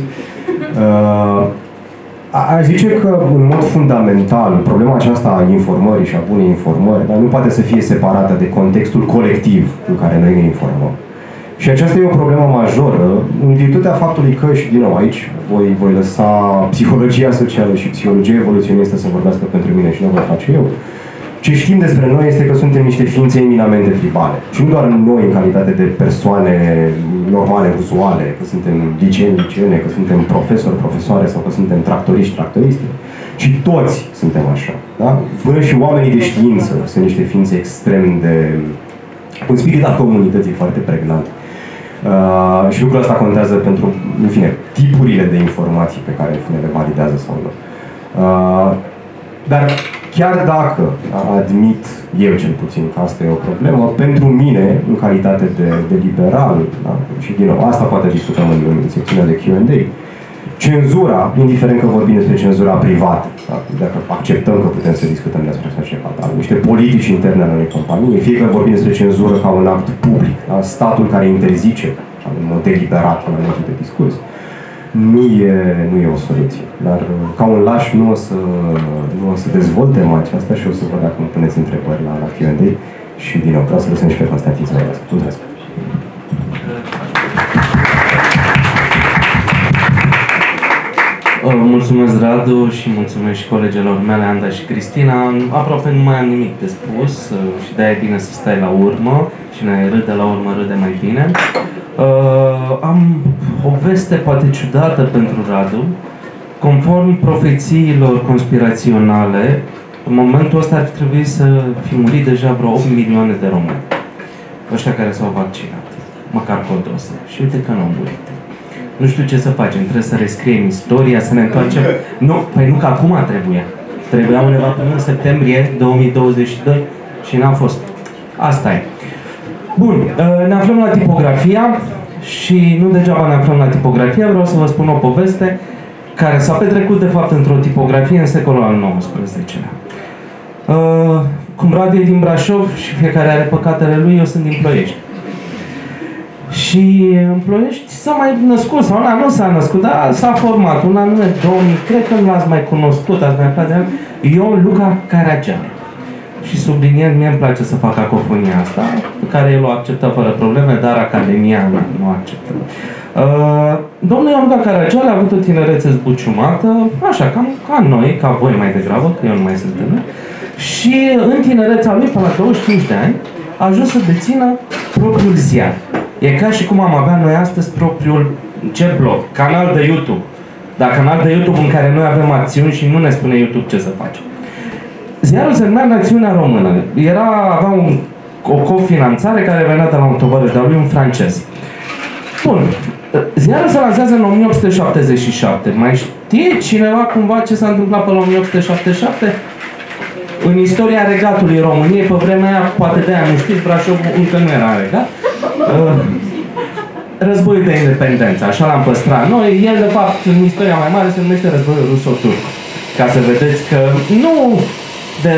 Aș zice că, în mod fundamental, problema aceasta a informării și a bunei informări, dar nu poate să fie separată de contextul colectiv în care noi ne informăm. Și aceasta e o problemă majoră, în virtutea faptului că, și din nou aici voi lăsa psihologia socială și psihologia evoluționistă să vorbească pentru mine și nu o voi face eu. Ce știm despre noi este că suntem niște ființe eminamente tribale. Și nu doar noi în calitate de persoane normale, uzuale, că suntem liceeni, că suntem profesori, profesoare sau că suntem tractoriști, tractoriste, ci toți suntem așa. Da? Până și oamenii de știință sunt niște ființe extrem de... un spirit al comunității foarte pregnant. Și lucrul ăsta contează pentru, în fine, tipurile de informații pe care le validează sau nu. Dar chiar dacă admit eu cel puțin că asta e o problemă, pentru mine, în calitate de liberal, da, și din nou, asta poate discutăm în secțiunea de Q&A, cenzura, indiferent că vorbim despre cenzura privată, da? Dacă acceptăm că putem să discutăm despre așa ceva, da? Niște politici interne ale unei companii, fie că vorbim despre cenzură ca un act public, da? Statul care interzice în mod deliberat în momentul de discurs, nu e o soluție. Dar ca un laș nu o să dezvoltăm aceasta și o să văd dacă îmi puneți întrebări la Q&A și din nou vreau să lăsăm și pe Constantin să vorbească. Mulțumesc! Mulțumesc, Radu, și mulțumesc și colegilor mele, Anda și Cristina. Aproape nu mai am nimic de spus și de-aia e bine să stai la urmă. Cine râde la urmă râde mai bine. Am o veste poate ciudată pentru Radu. Conform profețiilor conspiraționale, în momentul ăsta ar trebui să fi murit deja vreo 8 milioane de români. Ăștia care s-au vaccinat. Măcar cu o doză. Și uite că nu au murit. Nu știu ce să facem, trebuie să rescriem istoria, să ne întoarcem. Nu, păi nu că acum trebuia undeva până în septembrie 2022 și n-a fost. Asta e. Bun, ne aflăm la tipografia și nu degeaba ne aflăm la tipografia, vreau să vă spun o poveste care s-a petrecut de fapt într-o tipografie în secolul al XIX-lea. Cum Radu e din Brașov și fiecare are păcatele lui, eu sunt din Ploiești. Și în Ploiești s-a mai născut, sau nu s-a născut, dar s-a format un anume domn, cred că l-ați mai cunoscut, ați mai aflat de el, Ion Luca Caragiale. Și subliniez, mie îmi place să fac cacofonia asta, pe care el o acceptă fără probleme, dar Academia nu acceptă. Domnul Ion Luca Caragiale a avut o tinerețe zbuciumată, așa, cam ca noi, ca voi mai degrabă, că eu nu mai sunt tânăr. Și în tinereța lui, până la 25 de ani, a ajuns să dețină propriul ziar. E ca și cum am avea noi astăzi propriul, ce blog, canal de YouTube. Dar canal de YouTube în care noi avem acțiuni și nu ne spune YouTube ce să facem. Ziarul se numea Națiunea Română. Avea o cofinanțare care venea de la un tovarăș de-al lui, un francez. Bun. Ziarul se lansează în 1877. Mai știe cineva cumva ce s-a întâmplat până la 1877? În istoria regatului României, pe vremea aia, poate de-aia nu știți, Brașov încă nu era regat. Războiul de independență, așa l-am păstrat noi. El, de fapt, în istoria mai mare se numește războiul ruso-turc. Ca să vedeți că nu de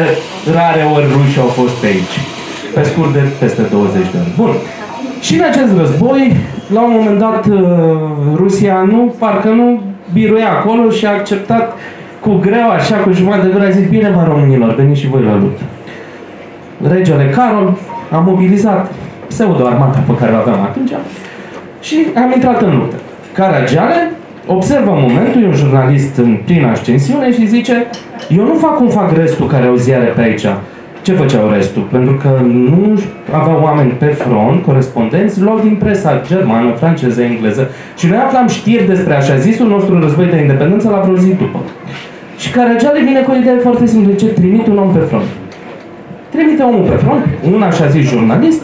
rare ori rușii au fost pe aici. Pe scurt de peste 20 de ani. Bun. Și în acest război, la un moment dat, Rusia parcă nu biruia acolo și a acceptat cu greu, așa, cu jumătate de gură, a zis, bine, mă, românilor, veniți și voi la luptă. Regele Carol a mobilizat pseudo-armata pe care o aveam atunci și am intrat în luptă. Caragiale observă momentul, e un jurnalist în plină ascensiune și zice, eu nu fac cum fac restul care au ziare pe aici. Ce făceau restul? Pentru că nu aveau oameni pe front, corespondenți, luau din presa germană, franceză, engleză și noi aflam știri despre așa zisul nostru război de independență la vreo zi după. Și Caragiale vine cu o idee foarte simplă, ce trimite un om pe front. Trimite omul pe front, un așa zis jurnalist,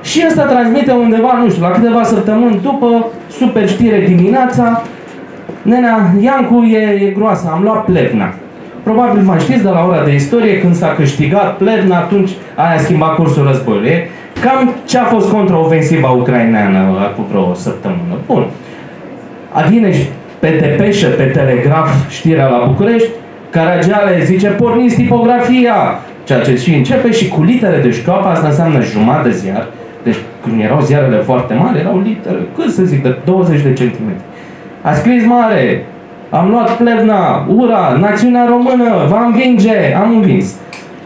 și ăsta transmite undeva, nu știu, la câteva săptămâni după, super știre dimineața, nenea, Iancu e groasă, am luat Plevna. Probabil mai știți de la ora de istorie, când s-a câștigat Plevna, atunci aia a schimbat cursul războiului. E cam ce a fost contraofensiva ucraineană acum vreo săptămână. Bun. Vine pe depeșă, pe telegraf, știrea la București, Caragiale zice, porniți tipografia! Ceea ce și începe și cu litere de șchioapă, asta înseamnă jumătate de ziar. Deci când erau ziarele foarte mari, erau litere, cât să zic, de 20 de centimetri. A scris mare, am luat Plevna, ura, Națiunea Română, va învinge, am învins.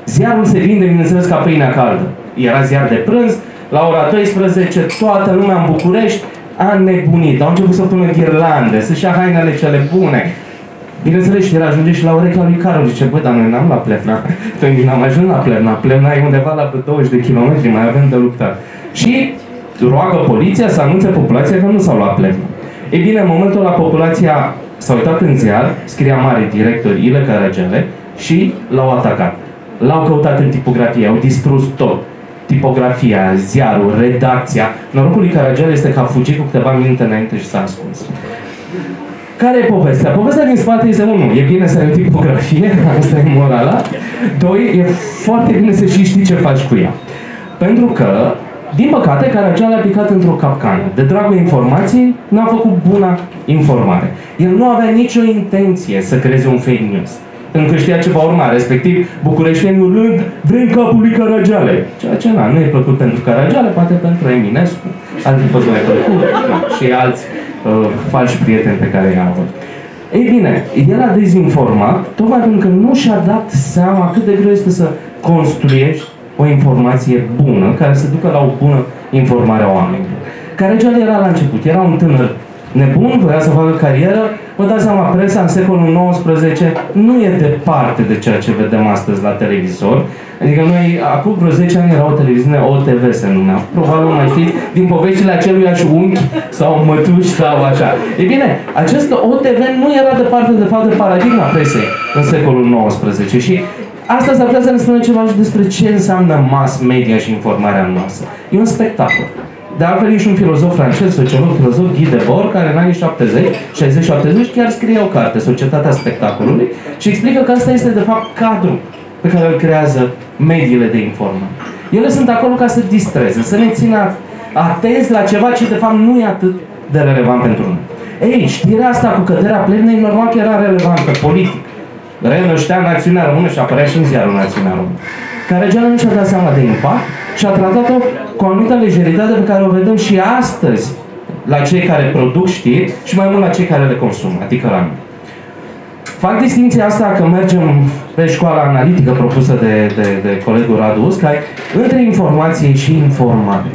Ziarul se vinde, bineînțeles, ca pâinea caldă. Era ziar de prânz, la ora 12, toată lumea în București a nebunit. Au început să pună ghirlande, să-și ia hainele cele bune. Bineînțeles, el ajunge și la urechea lui Carol. Zice, băi, dar noi n-am la Plevna. Noi n-am ajuns la Plevna. Plevna e undeva la 20 de kilometri, mai avem de luptat. Și roagă poliția să anunțe populația că nu s-au luat Plevna. Ei bine, în momentul ăla populația s-a uitat în ziar, scria mare director Ile Caragiale și l-au atacat. L-au căutat în tipografie, au distrus tot. Tipografia, ziarul, redacția. Norocul lui Caragiale este că a fugit cu câteva minute înainte și s-a ascuns. Care e povestea? Povestea din spate este 1. E bine să ai o tipografie, asta e morala. 2. E foarte bine să știi ce faci cu ea. Pentru că Din păcate, Caragiale a picat într-o capcană. De dragul informației, n-a făcut buna informare. El nu avea nicio intenție să creeze un fake news. Pentru că știa ce va urma, respectiv Bucureștenii urlând, vrem capul lui Caragiale. Ceea ce nu e plăcut pentru Caragiale, poate pentru Eminescu, alții poți mai plăcut, și alți falși prieteni pe care i-a avut. Ei bine, el a dezinformat, tocmai pentru că nu și-a dat seama cât de greu este să construiești o informație bună, care să ducă la o bună informare a oamenilor. Caragiale era la început, era un tânăr nebun, voia să facă carieră. Vă dați seama, presa în secolul XIX nu e departe de ceea ce vedem astăzi la televizor. Adică noi, acum vreo 10 ani, era o televiziune OTV se numea. Probabil mai știți, din poveștile aceluiași unchi sau mătuși sau așa. Ei bine, acest OTV nu era departe de fapt de paradigma presei în secolul XIX și asta s-ar putea să ne spună ceva și despre ce înseamnă mass media și informarea noastră. E un spectacol. De altfel, e și un filozof francez, sociolog, filozof, Guy Debord, care în anii 60-70 chiar scrie o carte, Societatea Spectacolului, și explică că asta este, de fapt, cadrul pe care îl creează mediile de informare. Ele sunt acolo ca să distreze, să ne țină atenți la ceva ce, de fapt, nu e atât de relevant pentru noi. Ei, știrea asta cu căderea Plevnei, normal că era relevantă politic. Renăștea Națiunea Română și apărea și în ziarul Națiunea Română. Caragiale nu și-a dat seama de impact și a tratat-o cu o anumită lejeritate pe care o vedem și astăzi la cei care produc știri și mai mult la cei care le consumă, adică la mine. Fac distinția asta că mergem pe școala analitică propusă de colegul Radu Uscai între informație și informare.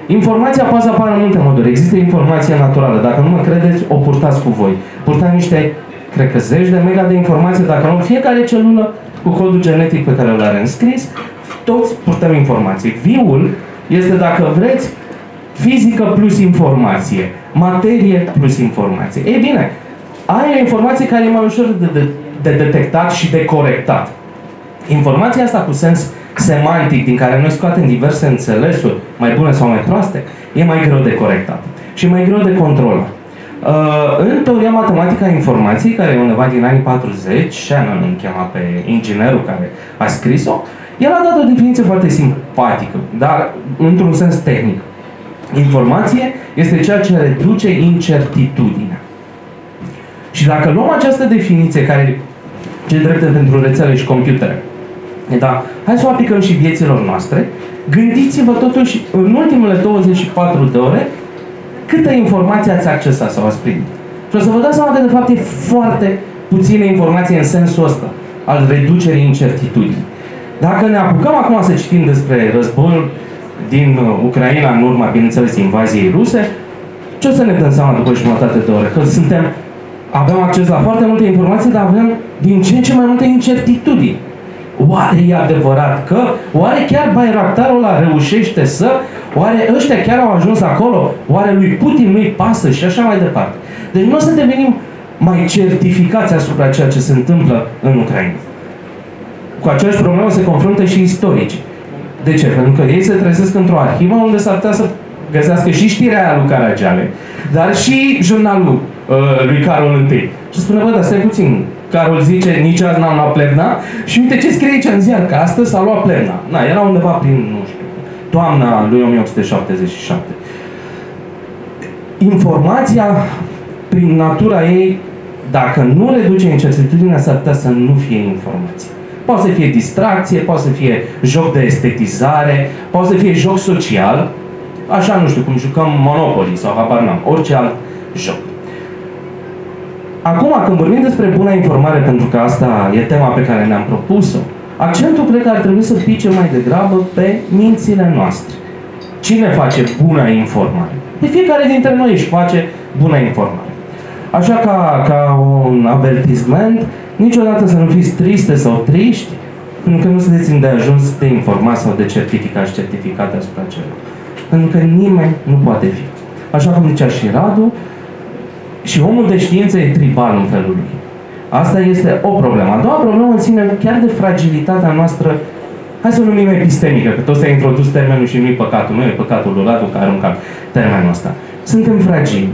Informația poate să apară în multe moduri. Există informație naturală. Dacă nu mă credeți, o purtați cu voi. Purtați niște, cred că 10 de mega de informație, dacă nu, fiecare celulă cu codul genetic pe care îl are înscris, toți purtăm informații. Viul este, dacă vreți, fizică plus informație, materie plus informație. Ei bine, ai o informație care e mai ușor de detectat și de corectat. Informația asta cu sens semantic, din care noi scoatem diverse înțelesuri, mai bune sau mai proaste, e mai greu de corectat și mai greu de controlat. În teoria matematică a informației, care e undeva din anii 40, Shannon îl chema pe inginerul care a scris-o, el a dat o definiție foarte simpatică, dar într-un sens tehnic. Informație este ceea ce reduce incertitudinea. Și dacă luăm această definiție, care e dreptă pentru rețele și computere, da, hai să o aplicăm și vieților noastre, gândiți-vă totuși în ultimele 24 de ore câtă informație ați accesat sau ați primit. Și o să vă dați seama că de fapt e foarte puțină informație în sensul ăsta al reducerii incertitudinii. Dacă ne apucăm acum să citim despre războiul din Ucraina în urma, bineînțeles, invaziei ruse, ce o să ne dăm seama după jumătate de oră? Că avem acces la foarte multe informații, dar avem din ce în ce mai multe incertitudini. Oare e adevărat că? Oare chiar Bayraktarul ăla reușește să? Oare ăștia chiar au ajuns acolo? Oare lui Putin nu-i pasă? Și așa mai departe. Deci nu o să devenim mai certificați asupra ceea ce se întâmplă în Ucraina. Cu aceeași problemă se confruntă și istorici. De ce? Pentru că ei se trezesc într-o arhivă unde s-ar putea să găsească și știrea aia lui Caragiale, dar și jurnalul lui Carol I. Și spune, bă, dar stai puțin, Carol zice, nici azi n-am luat Plevna și uite ce scrie aici în ziar, că astăzi s-a luat Plevna. Na, era undeva prin, nu știu, toamna lui 1877. Informația, prin natura ei, dacă nu reduce incertitudinea, s-ar putea să nu fie informație. Poate să fie distracție, poate să fie joc de estetizare, poate să fie joc social, așa, nu știu, cum jucăm Monopoly sau habar n-am, orice alt joc. Acum, când vorbim despre bună informare, pentru că asta e tema pe care ne-am propus-o, accentul cred că ar trebui să pice mai degrabă pe mințile noastre. Cine face bună informare? De fiecare dintre noi își face bună informare. Așa ca un avertisment, niciodată să nu fiți triste sau triști, pentru că nu sunteți îndeajuns de informat sau de certificat și certificate asupra celor. Pentru că nimeni nu poate fi. Așa cum zicea și Radu, și omul de știință e tribal în felul lui. Asta este o problemă. A doua problemă ține chiar de fragilitatea noastră, hai să o numim epistemică, că tot s-a introdus termenul și nu-i păcatul meu, e păcatul lui Radu care arunca termenul ăsta. Suntem fragili.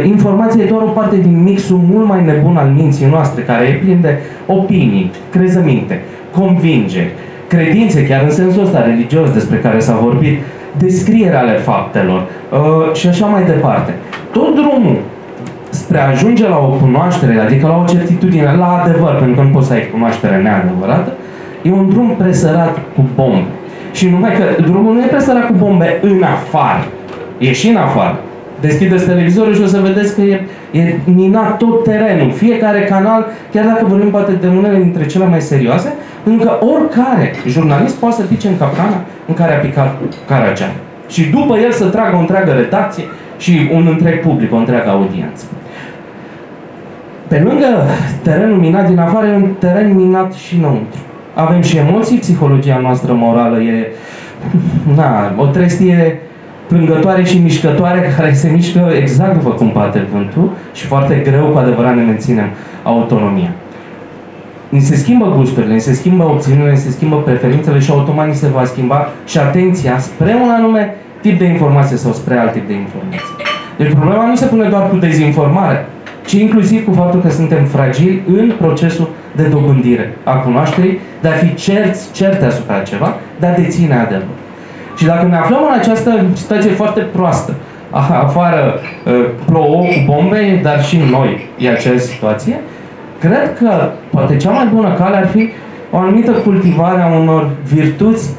Informația e doar o parte din mixul mult mai nebun al minții noastre, care e plin de opinii, crezăminte, convingeri, credințe, chiar în sensul ăsta religios despre care s-a vorbit descriere ale faptelor și așa mai departe. Tot drumul spre a ajunge la o cunoaștere, adică la o certitudine, la adevăr, pentru că nu poți să ai cunoaștere neadevărată, e un drum presărat cu bombe. Și numai că drumul nu e presărat cu bombe în afară, e și în afară. Deschideți televizorul și o să vedeți că e minat tot terenul, fiecare canal, chiar dacă vorbim poate de unele dintre cele mai serioase, pentru că oricare jurnalist poate să pice în capcana în care a picat Caragiale. Și după el să tragă o întreagă redacție și un întreg public, o întreagă audiență. Pe lângă terenul minat din afară, e un teren minat și înăuntru. Avem și emoții, psihologia noastră morală e o trestie plângătoare și mișcătoare, care se mișcă exact după cum bate vântul și foarte greu cu adevărat ne menținem autonomia. Ni se schimbă gusturile, ni se schimbă opțiunile, ni se schimbă preferințele și automat ni se va schimba și atenția spre un anume tip de informație sau spre alt tip de informație. Deci problema nu se pune doar cu dezinformare, ci inclusiv cu faptul că suntem fragili în procesul de dobândire a cunoașterii, de a fi certe asupra ceva, de a deține adevărul. Și dacă ne aflăm în această situație foarte proastă, afară plouă cu bombe, dar și noi e aceeași situație, cred că poate cea mai bună cale ar fi o anumită cultivare a unor virtuți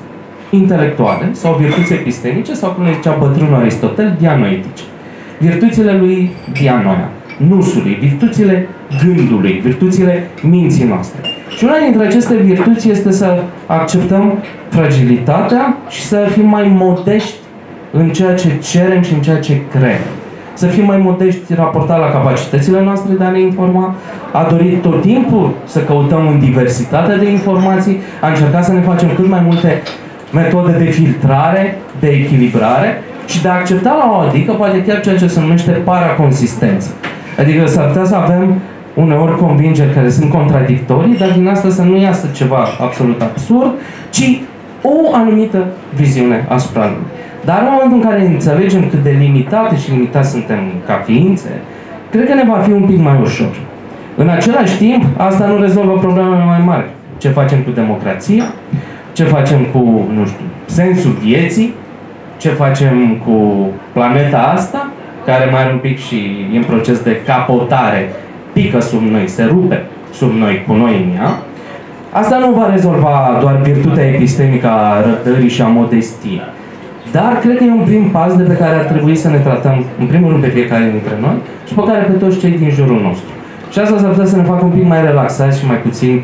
intelectuale sau virtuți epistemice sau, cum le zicea bătrânul Aristotel, dianoitice. Virtuțile lui Dianoia, nusului, virtuțile gândului, virtuțile minții noastre. Și una dintre aceste virtuți este să acceptăm fragilitatea și să fim mai modești în ceea ce cerem și în ceea ce credem. Să fim mai modești raportat la capacitățile noastre de a ne informa, a dorit tot timpul să căutăm în diversitate de informații, a încercat să ne facem cât mai multe metode de filtrare, de echilibrare și de a accepta la o adică poate chiar ceea ce se numește paraconsistență. Adică s-ar putea să avem uneori convingeri care sunt contradictorii, dar din asta să nu iasă ceva absolut absurd, ci o anumită viziune asupra lui. Dar în momentul în care înțelegem cât de limitate și limitați suntem ca ființe, cred că ne va fi un pic mai ușor. În același timp, asta nu rezolvă problemele mai mari. Ce facem cu democrația? Ce facem cu, nu știu, sensul vieții? Ce facem cu planeta asta, care mai are un pic și e în proces de capotare, pică sub noi, se rupe sub noi, cu noi în ea. Asta nu va rezolva doar virtutea epistemică a răbdării și a modestiei. Dar cred că e un prim pas de pe care ar trebui să ne tratăm, în primul rând, pe fiecare dintre noi și pe care pe toți cei din jurul nostru. Și asta s-ar putea să ne facă un pic mai relaxați și mai puțin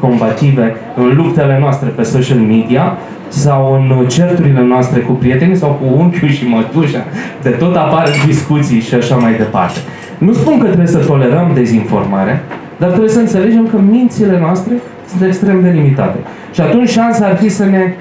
combative în luptele noastre pe social media sau în certurile noastre cu prietenii sau cu unchiul și mătușa. De tot apar discuții și așa mai departe. Nu spun că trebuie să tolerăm dezinformare, dar trebuie să înțelegem că mințile noastre sunt extrem de limitate. Și atunci șansa ar fi să ne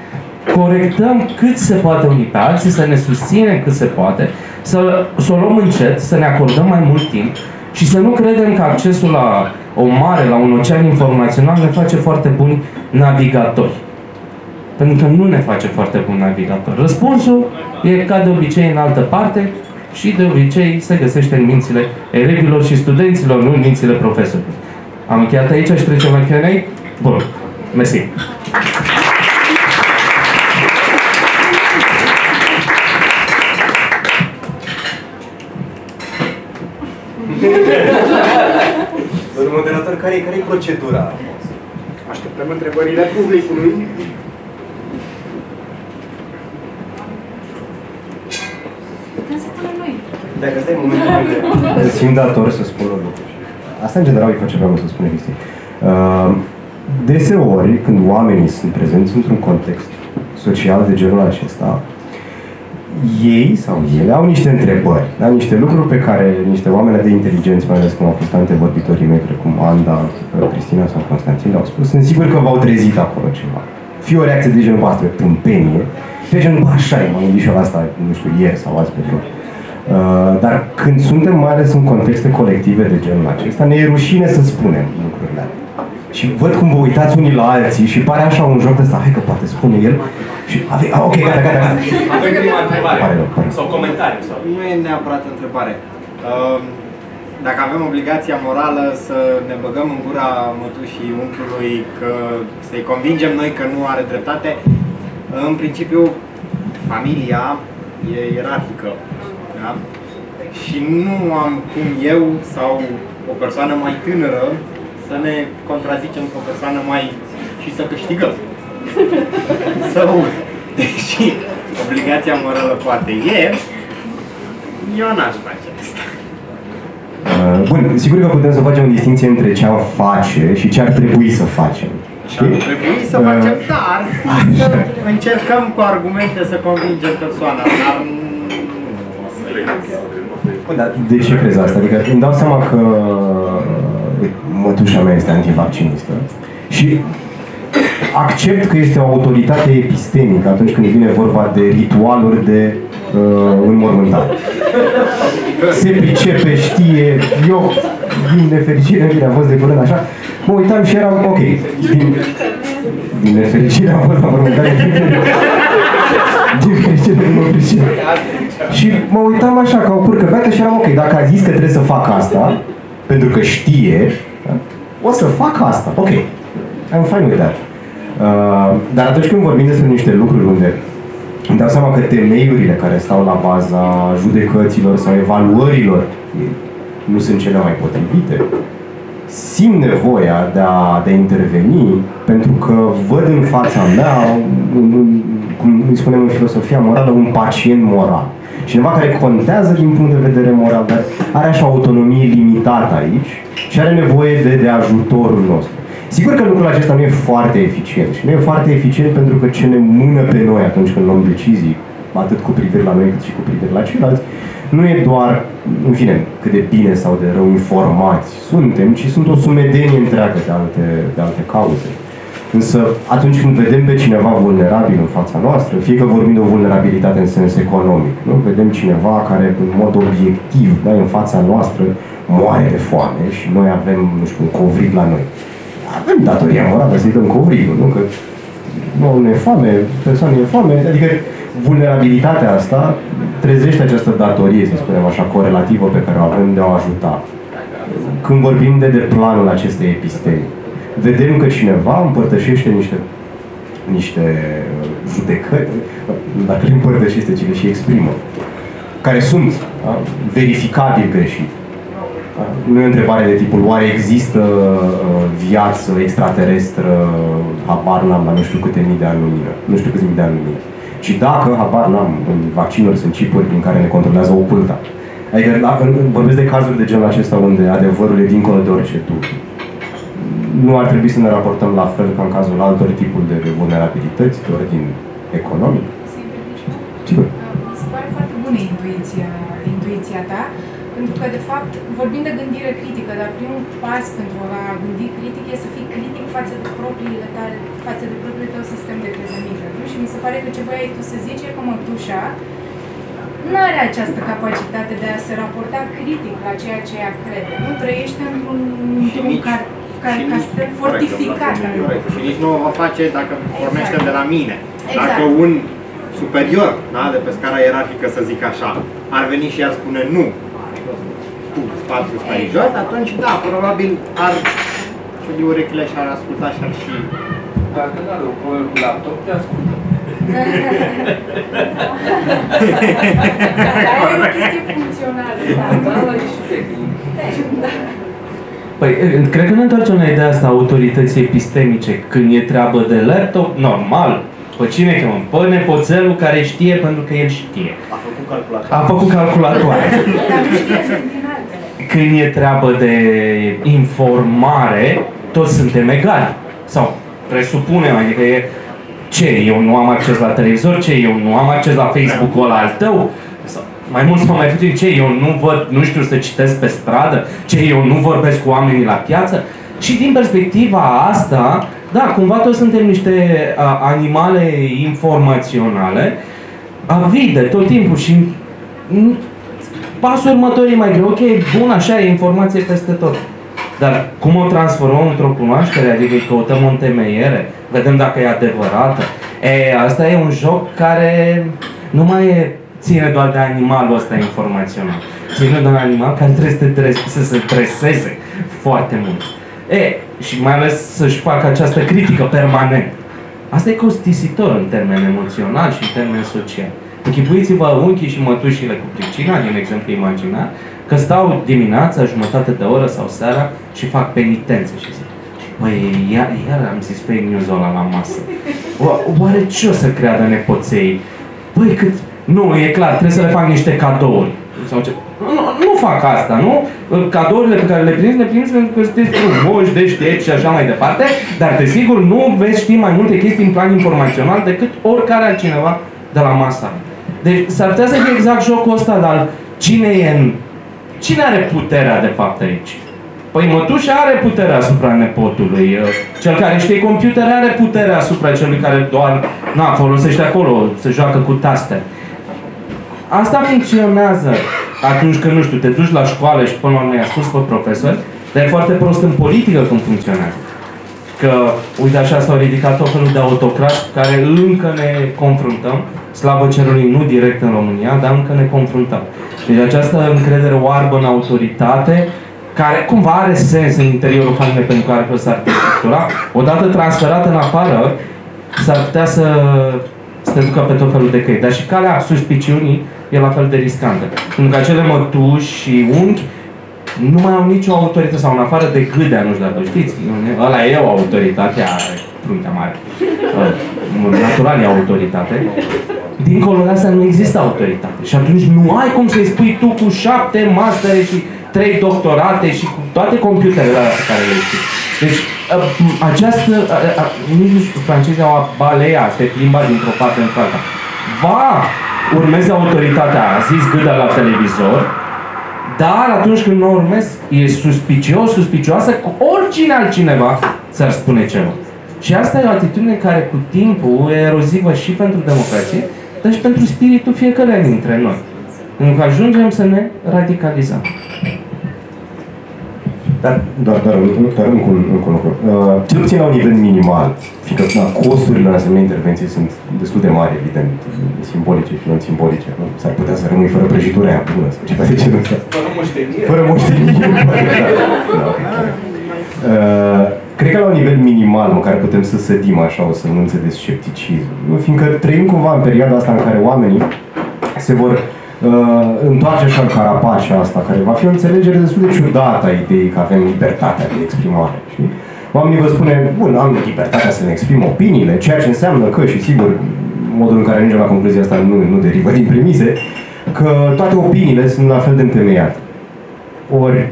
corectăm cât se poate unii pe alții, să ne susținem cât se poate, să o luăm încet, să ne acordăm mai mult timp și să nu credem că accesul la o mare, la un ocean informațional ne face foarte buni navigatori. Pentru că nu ne face foarte buni navigatori. Răspunsul e ca de obicei în altă parte și de obicei se găsește în mințile elevilor și studenților, nu în mințile profesorilor. Am încheiat aici și trecem la Q&A? Bun. Mersi. Domnul moderator, care e procedura? Așteptăm întrebările publicului. Dacă stai în momentul în simt dator să spun o lucru. Asta în general e ce vreau să spun, Cristi. Deseori, când oamenii sunt prezenți într-un context social de genul acesta, ei sau ele au niște întrebări, da? Niște lucruri pe care niște oameni de inteligenți, mai ales cum au fost antevorbitorii mei, precum Anda, Cristina sau Constantin, au spus, sunt sigur că v-au trezit acolo ceva. Fie o reacție de genul voastră, tâmpenie, de genul, așa e, mă gândit și eu la asta, nu știu, ieri sau azi pe loc. Dar când suntem mai ales în contexte colective de genul acesta, ne e rușine să spunem lucrurile alea. Și văd cum vă uitați unii la alții și pare așa un joc de ăsta, hai că poate spune el. Și ok, gata. Avem prima întrebare. Pare. Sau comentariu. Sau... Nu e neapărat întrebare. Dacă avem obligația morală să ne băgăm în gura mătușii unchiului, că să-i convingem noi că nu are dreptate, în principiu familia e ierarhică. Da? Și nu am cum eu sau o persoană mai tânără să ne contrazicem cu o persoană mai... și să câștigăm. Sau, deși obligația morală poate e, eu n-aș face asta. Bun, sigur că putem să facem o distinție între ce am face și ce ar trebui să facem. Ar trebui să facem, da, ar fi să încercăm cu argumente să convingem persoana, dar nu o să iasă. Dar de ce crezi asta? Adică îmi dau seama că mătușa mea este antivaccinistă și accept că este o autoritate epistemică atunci când vine vorba de ritualuri de înmormântare. Se pricepe, știe, eu din nefericire, bine, am fost de curând așa, mă uitam și eram, ok, din nefericire am fost la mormântare, din fericire nu mă pricep. Și mă uitam așa ca o purcă beată și eram, ok, dacă a zis că trebuie să fac asta, pentru că știe, o să fac asta, ok, I'm fine with that. Dar atunci când vorbim despre niște lucruri unde îmi dau seama că temeiurile care stau la baza judecăților sau evaluărilor nu sunt cele mai potrivite, simt nevoia de a interveni pentru că văd în fața mea, cum îi spunem în filosofia morală, un pacient moral. Cineva care contează din punct de vedere moral, dar are așa autonomie limitată aici și are nevoie de ajutorul nostru. Sigur că lucrul acesta nu e foarte eficient și nu e foarte eficient pentru că ce ne mână pe noi atunci când luăm decizii, atât cu privire la noi cât și cu privire la ceilalți, nu e doar, în fine, cât de bine sau de rău informați suntem, ci sunt o sumedenie întreagă de alte cauze. Însă, atunci când vedem pe cineva vulnerabil în fața noastră, fie că vorbim de o vulnerabilitate în sens economic, nu? Vedem cineva care, în mod obiectiv, da, în fața noastră, moare de foame și noi avem, nu știu, un covrig la noi. Avem datoria morală să-i dăm covrigul, nu? Că nu e foame, persoana e foame, adică vulnerabilitatea asta trezește această datorie, să spunem așa, corelativă pe care o avem de a o ajuta. Când vorbim de planul acestei epistemi, vedem că cineva împărtășește niște judecăți, dacă le împărtășește, ci le și exprimă, care sunt, da, verificabil greșit. Nu e o întrebare de tipul oare există viață extraterestră, habar n-am, la nu știu câte mii de ani lumină, nu știu câți mii de ani lumină. Și dacă, habar n-am, în vaccinuri sunt chipuri prin care ne controlează oculta. Adică vorbesc de cazuri de genul acesta unde adevărul e dincolo de orice duh. Nu ar trebui să ne raportăm la fel ca în cazul altor tipuri de vulnerabilități de ordin economic? Sigur. Mi se pare foarte bună intuiția ta, pentru că, de fapt, vorbim de gândire critică, dar primul pas pentru a gândi critic e să fii critic față de propriul tău sistem de crezăminte. Și mi se pare că ce voiai tu să zici e că mătușa nu are această capacitate de a se raporta critic la ceea ce ea crede. Nu trăiește într-un castel fortificat. Și nici nu o va face dacă pornește de la mine. Exact. Dacă un superior, da, de pe scara ierarhică, să zic așa, ar veni și ar spune nu, tu spațiul stai jos, atunci da, probabil ar ședi urechile și ar asculta și ar și... Dacă nu are o problemă cu laptop, te ascultă. Dar e o chestie funcțională. Da, e și tehnic. Păi, cred că ne întoarcem la ideea asta autorității epistemice. Când e treabă de laptop, normal. Pe cine chemăm? Pe nepoțelul care știe pentru că el știe. A făcut calculator. A făcut calculatoare. Când e treabă de informare, toți suntem egali. Sau presupunem, adică e ce, eu nu am acces la televizor, ce, eu nu am acces la Facebook-ul ăla al tău, sau, mai mult sau mai puțin, ce, eu nu văd, nu știu să citesc pe stradă, ce, eu nu vorbesc cu oamenii la piață. Și din perspectiva asta, da, cumva toți suntem niște animale informaționale, avide tot timpul și pasul următor e mai greu, ok, bun, așa, e informație peste tot. Dar cum o transformăm într-o cunoaștere, adică îi căutăm o întemeiere, vedem dacă e adevărată. Asta e un joc care nu mai ține doar de animalul ăsta informațional. Ține de un animal care trebuie să se dreseze foarte mult. Și mai ales să-și facă această critică permanent. Asta e costisitor în termen emoțional și în termen social. Închipuiți-vă unchii și mătușile cu pricina, din exemplu imaginar, că stau dimineața, jumătate de oră sau seara și fac penitențe și zic: băi, iar am zis fake news-ul ăla la masă. Oare ce o să creadă nepoței? Băi, cât... Nu, e clar, trebuie să le fac niște cadouri. Sau ce... Nu fac asta, nu? Cadourile pe care le primiți pentru că sunteți frumoși, deștepți și așa mai departe, dar desigur nu veți ști mai multe chestii în plan informațional decât oricare altcineva de la masa. Deci s-ar putea să fie exact jocul ăsta, dar cine are puterea de fapt aici? Păi mătușa are puterea asupra nepotului, cel care știe computer are puterea asupra celui care doar folosește acolo, se joacă cu taste. Asta funcționează atunci când, nu știu, te duci la școală și până la urmă i-a spus pe profesori, dar e foarte prost în politică cum funcționează. Că, uite așa, s-au ridicat tot felul de autocrați cu care încă ne confruntăm, slavă cerului, nu direct în România, dar încă ne confruntăm. Deci această încredere oarbă în autoritate, care cumva are sens în interiorul familiei pentru că are fost arhitectura, odată transferată în afară, s-ar putea să te ducă pe tot felul de căi. Dar și calea suspiciunii e la fel de riscantă. Pentru că acele mătuși și unchi nu mai au nicio autoritate, sau în afară de Gâdea, nu știu dacă știți, ăla e o autoritate, are fruntea mare. Natural e autoritate. Dincolo de asta nu există autoritate. Și atunci nu ai cum să-i spui tu cu 7 mastere și 3 doctorate și cu toate computerele astea pe care le știi. Deci, această, nici nu știu, francezii au balea, te plimba dintr-o parte în alta. Urmezi autoritatea, a zis Gâdea la televizor, dar atunci când nu urmezi, e suspicioasă cu oricine altcineva ți-ar spune ceva. Și asta e o atitudine care cu timpul e erozivă și pentru democrație, dar și pentru spiritul fiecăruia dintre noi. Pentru că ajungem să ne radicalizăm. Dar doar încă un lucru. Cel puțin la un nivel minimal, fiindcă costurile în asemenea intervenții sunt destul de mari, evident, simbolice și non-simbolice. S-ar putea să rămâi fără prăjitura aia bună sau ceva de genul ăsta. Fără moștenire. Fără moștenire. Cred că la un nivel minimal, măcar putem să sădim așa o sămânță de scepticism. Fiindcă trăim cumva în perioada asta în care oamenii se vor întoarce așa în carapașa asta, care va fi o înțelegere destul de ciudată a ideii că avem libertatea de exprimare. Știi? Oamenii vă spune, bun, am libertatea să ne exprim opiniile, ceea ce înseamnă că, și sigur, modul în care ajungem la concluzia asta nu derivă din premise, că toate opiniile sunt la fel de întemeiate. Ori,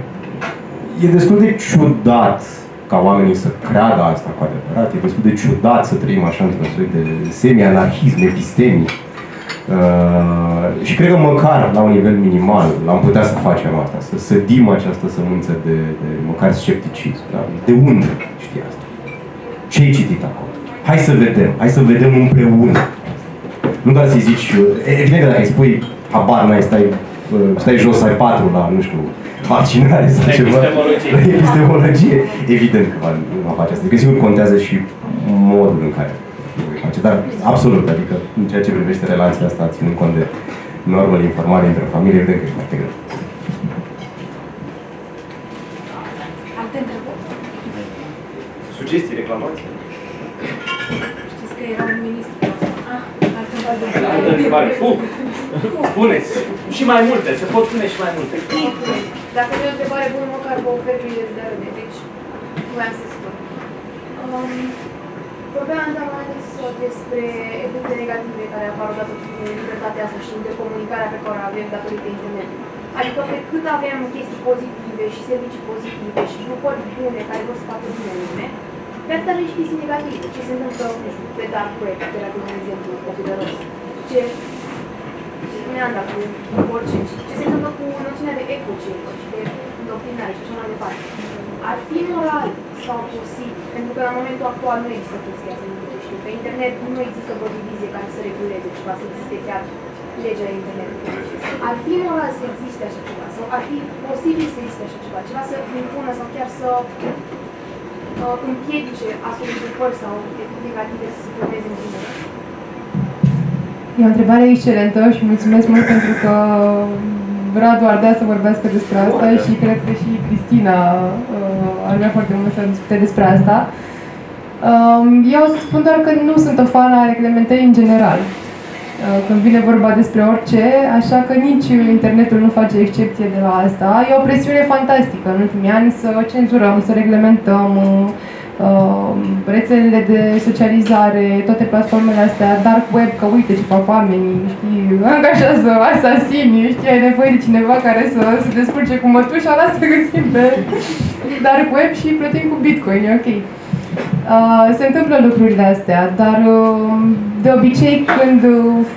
e destul de ciudat ca oamenii să creadă asta cu adevărat, e destul de ciudat să trăim așa într-un soi de semi-anarhism epistemic. Și cred că măcar la un nivel minimal l-am putea să facem asta, să sădim această sămânță de măcar scepticism. Da? De unde știi asta? Ce ai citit acolo? Hai să vedem împreună. Nu doar să-i zici, evident că dacă îi spui, habar n-ai, stai jos, ai 4 la, nu știu, vaccinare sau ceva. Epistemologie. Evident că va face asta. Că sigur contează și modul în care face, dar absolut, adică în ceea ce privește relația asta, ținând cont de normele informale între familie, evident că e foarte greu. Alte întrebări? Sugestii, reclamații? Știți că era un ministru. Altă întrebare. Spuneți! Și mai multe, se pot spune și mai multe. Dacă nu e o întrebare bună, măcar vă ofer bilet de râde, deci voiam să spun. Vorbeam mai despre efecte negative care apar odată cu libertatea asta și de comunicarea pe care o avem datorită internetului. Adică pe cât avem chestii pozitive și servicii pozitive și grupări bune care vor să facă bine în lume, pe atât avem și chestii negative. Ce se întâmplă, nu știu, pe dark web, pe la un exemplu populos. Ce spuneam, dacă orice, ce se întâmplă cu noțiunea de eco-chamber și de îndoctrinare și așa mai departe. Ar fi moral sau posibil, pentru că la momentul actual nu există chestia asta, nu știu. Pe internet nu există o divizie care să reguleze ceva, să existe chiar legea internetului. Ar fi moral să existe așa ceva, sau ar fi posibil să existe așa ceva, ceva să impună sau chiar să împiedice astfel de grupări sau efecte negative să se formeze în tine. E o întrebare excelentă și mulțumesc mult pentru că Radu ar vrea să vorbească despre asta și cred că și Cristina ar vrea foarte mult să discute despre asta. Eu o să spun doar că nu sunt o fană a reglementării în general. Când vine vorba despre orice, așa că nici internetul nu face excepție de la asta. E o presiune fantastică în ultimii ani să cenzurăm, să reglementăm rețelele de socializare, toate platformele astea, dark web, că uite ce fac oamenii, știi, angajează asasini, știi, ai nevoie de cineva care să se descurce cu mătușa, lasă să găsim pe dark web și plătim cu bitcoin, e ok. Se întâmplă lucrurile astea, dar de obicei când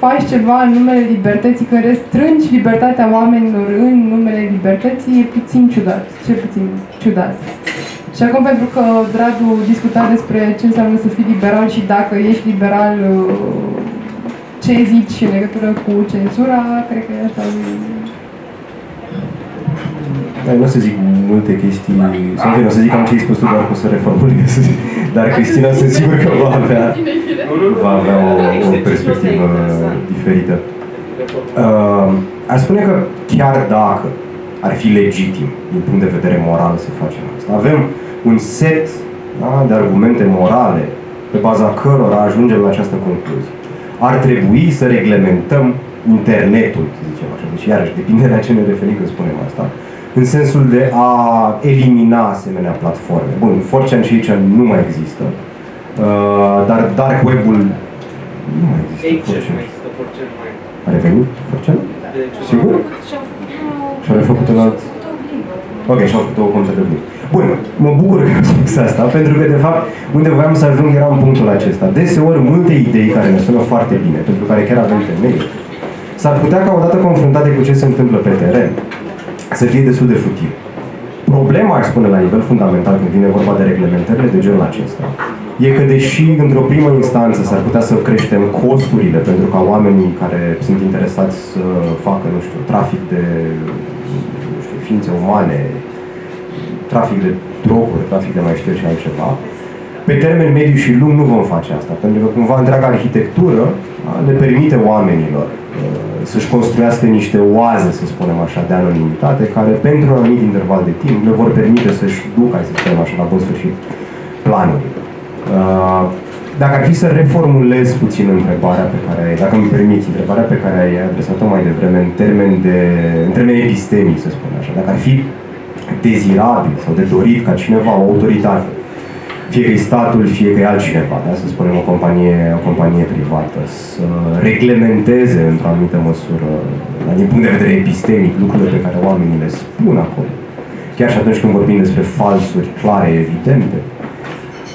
faci ceva în numele libertății, când restrângi libertatea oamenilor în numele libertății, e puțin ciudat, cel puțin ciudat. Și acum, pentru că Radu discuta despre ce înseamnă să fii liberal și dacă ești liberal, ce zici în legătură cu cenzura, cred că e asta. Nu o să zic multe chestii, sau nu o să zic cam ce ai spus tu, doar că o să reformulez. Dar Cristina sunt sigur că va avea o perspectivă diferită. Aș spune că chiar dacă ar fi legitim, din punct de vedere moral, să facem asta, avem un set de argumente morale pe baza cărora ajungem la această concluzie. Ar trebui să reglementăm internetul, să zicem așa. Deci, iarăși, depinde la ce ne referim când spunem asta. În sensul de a elimina asemenea platforme. Bun, 4chan și aici nu mai există. Dar dark web-ul nu mai există. 4chan. A revenit 4chan? Sigur? Și-au refăcut un alt... Ok, și-au făcut o contă de bun. Bun, mă bucur că am spus asta, pentru că, de fapt, unde voiam să ajung era în punctul acesta. Deseori, multe idei care ne sună foarte bine, pentru care chiar avem temei, s-ar putea ca odată confruntate cu ce se întâmplă pe teren, să fie destul de futil. Problema, aș spune, la nivel fundamental, când vine vorba de reglementările de genul acesta, e că, deși într-o primă instanță s-ar putea să creștem costurile pentru ca oamenii care sunt interesați să facă, nu știu, trafic de ființe umane, trafic de droguri, trafic de mai știu și altceva, pe termen mediu și lung nu vom face asta, pentru că cumva întreaga arhitectură le permite oamenilor să-și construiască niște oaze, să spunem așa, de anonimitate, care pentru un anumit interval de timp le vor permite să-și ducă, să spunem așa, la bun sfârșit, planurile. Dacă ar fi să reformulez puțin întrebarea pe care ai, dacă îmi permiți, întrebarea pe care ai adresat-o mai devreme în termeni epistemici, să spun așa, dacă ar fi dezirabil sau de dorit ca cineva, o autoritate, fie că e statul, fie că e altcineva, da? Să spunem o companie privată, să reglementeze într-o anumită măsură, din punct de vedere epistemic, lucrurile pe care oamenii le spun acolo, chiar și atunci când vorbim despre falsuri clare, evidente,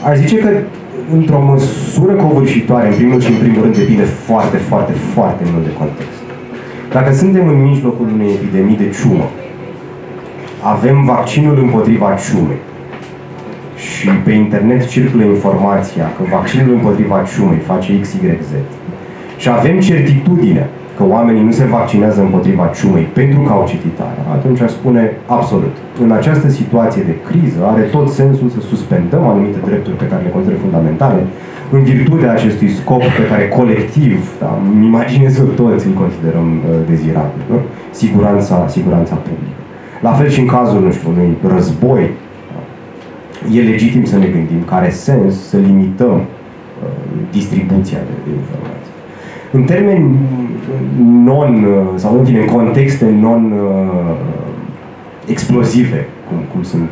aș zice că într-o măsură covârșitoare, în primul și în primul rând, depinde foarte, foarte, foarte mult de context. Dacă suntem în mijlocul unei epidemii de ciumă, avem vaccinul împotriva ciumei și pe internet circulă informația că vaccinul împotriva ciumei face XYZ și avem certitudinea că oamenii nu se vaccinează împotriva ciumei pentru că au cititarea, atunci aș spune absolut. În această situație de criză are tot sensul să suspendăm anumite drepturi pe care le consider fundamentale în virtutea acestui scop pe care colectiv, da, îmi imaginez că toți îl considerăm dezirabil, nu? Siguranța publică. La fel și în cazul, nu știu, unui război, e legitim să ne gândim că are sens să limităm distribuția de informații. În termeni sau în contexte non-explozive, cum sunt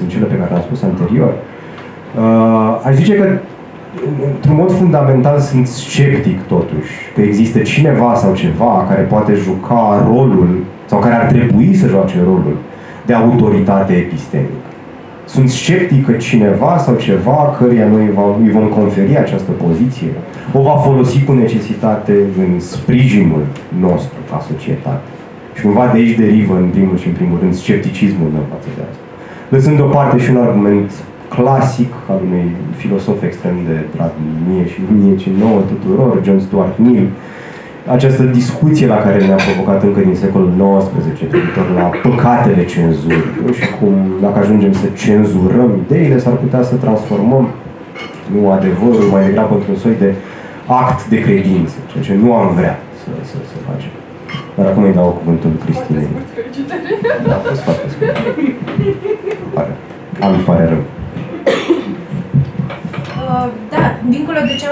cele pe care le-am spus anterior, aș zice că într-un mod fundamental sunt sceptic totuși că există cineva sau ceva care poate juca rolul sau care ar trebui să joace rolul de autoritate epistemică. Sunt sceptic că cineva sau ceva căreia noi îi vom conferi această poziție o va folosi cu necesitate în sprijinul nostru ca societate. Și cumva de aici derivă în primul și în primul rând scepticismul meu față de asta. Lăsând deoparte și un argument clasic al unui filosof extrem de drag mie și mie ce nouă tuturor, John Stuart Mill, această discuție la care ne-a provocat încă din secolul XIX, privitor la păcatele cenzurii, și cum, dacă ajungem să cenzurăm ideile, s-ar putea să transformăm nu adevărul mai degrabă într-un soi de act de credință, ceea ce nu am vrea să facem. Dar acum îi dau cuvântul Cristinei. Da, a fost foarte scurt. Îmi pare rău.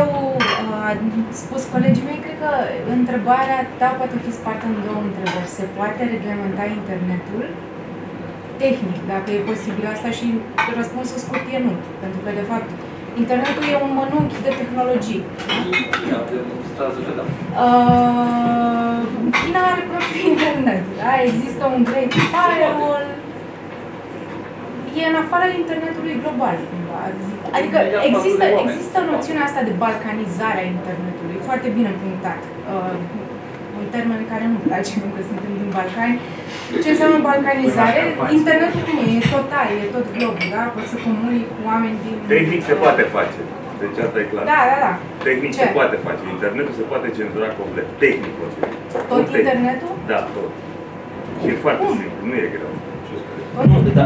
au spus colegii mei, cred că întrebarea ta poate fi spartă în două întrebări. Se poate reglementa internetul? Tehnic, dacă e posibil asta, și răspunsul scurt e nu. Pentru că, de fapt, internetul e un mănunchi de tehnologii. China are propriul internet, da? Există un Great Firewall. E în afara internetului global, cumva. Adică există noțiunea asta de balcanizare a internetului, foarte bine punctat. Un termen care nu-mi place, pentru că suntem din Balcani. Ce înseamnă balcanizare? Internetul cum e? E total, e tot globul, da? Poți să comunici cu oameni din... Tehnic se poate face. Deci asta e clar. Da. Tehnic se poate face. Internetul se poate cenzura complet. Tehnic. Tot internetul? Da, tot. Și e foarte simplu, nu e greu.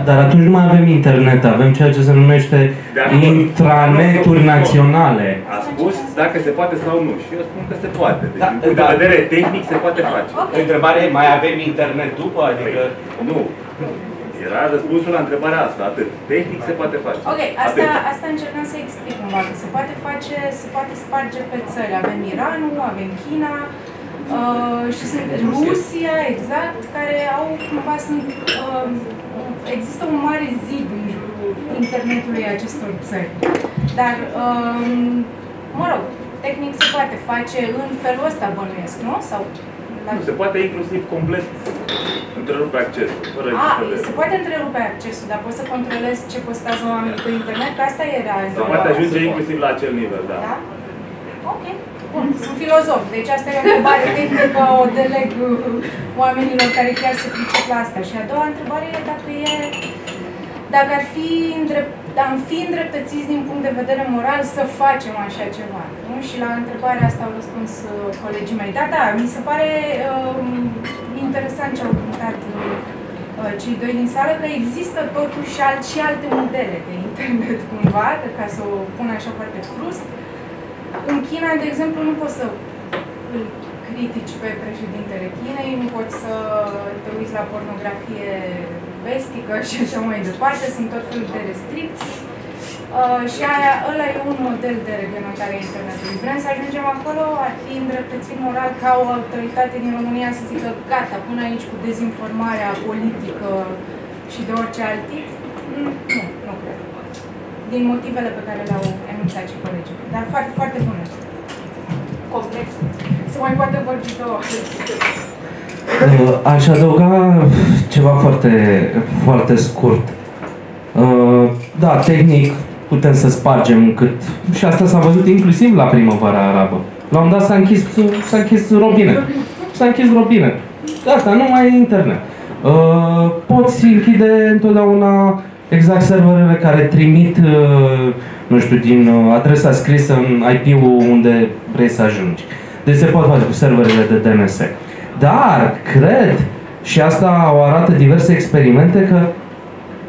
Dar atunci nu mai avem internet, avem ceea ce se numește intraneturi naționale. A spus dacă se poate sau nu. Și eu spun că se poate. Deci, din punct de vedere tehnic, se poate face. Întrebarea e, mai avem internet după? Adică... Nu. Era răspunsul la întrebarea asta, atât. Tehnic se poate face. Ok, asta încercam să explic cumva, că se poate face, se poate sparge pe țări. Avem Iranul, avem China, și sunt Rusia, exact, care au cumva există un mare zid în jurul internetului acestor țări. Dar, mă rog, tehnic se poate face în felul ăsta, bănuiesc, nu? Sau nu, se poate inclusiv complet întrerupe accesul. Se poate întrerupe accesul, dar poți să controlezi ce postează oamenii pe internet, că asta era... Se poate ajunge inclusiv la acel nivel, da. Ok. Bun, sunt filozof, deci asta e o întrebare tehnică, o deleg oamenilor care chiar se pricep la asta. Și a doua întrebare e dacă am fi îndreptățiți din punct de vedere moral să facem așa ceva. Nu? Și la întrebarea asta au răspuns colegii mei. Da, mi se pare interesant ce au punctat cei doi din sală, că există totuși și alte modele de internet cumva, ca să o pun așa foarte frust. În China, de exemplu, nu poți să îl critici pe președintele Chinei, nu poți să te uiți la pornografie vestică și așa mai departe, sunt tot felul de restricții. Și ăla e un model de reglementare a internetului. Vrem să ajungem acolo, ar fi îndreptățit moral ca o autoritate din România să zică gata, până aici cu dezinformarea politică și de orice alt tip? Nu cred. Din motivele pe care le-au enunțat și colegii. Dar foarte, foarte bune. Complex. Se mai poate vorbi două. Aș adăuga ceva foarte, foarte scurt. Da, tehnic putem să spargem cât... Și asta s-a văzut inclusiv la primăvara arabă. La un dat s-a închis robinet. S-a închis robinet. Asta, nu mai e internet. Poți închide întotdeauna exact serverele care trimit, nu știu, din adresa scrisă în IP-ul unde vrei să ajungi. Deci se poate face cu serverele de DNS. Dar cred, și asta o arată diverse experimente, că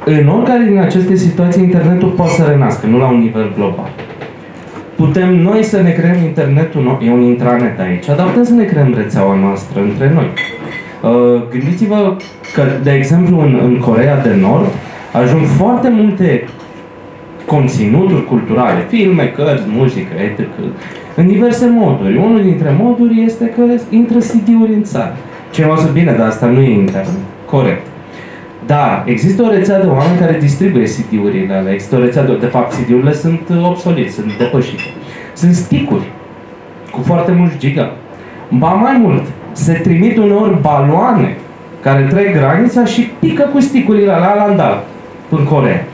în oricare din aceste situații internetul poate să renască, nu la un nivel global. Putem noi să ne creăm internetul, e un intranet aici, dar putem să ne creăm rețeaua noastră între noi. Gândiți-vă că, de exemplu, în Coreea de Nord ajung foarte multe conținuturi culturale, filme, cărți, muzică, etc. în diverse moduri. Unul dintre moduri este că intră CD-uri în țară. Cineva zice, bine, dar asta nu e internet. Corect. Dar există o rețea de oameni care distribuie CD-urile alea. Există o rețea de fapt, CD-urile sunt obsolete, sunt depășite. Sunt stick-uri cu foarte mulți giga. Ba mai mult, se trimit uneori baloane care trec granița și pică cu stick-urile alea la andal în Coreea.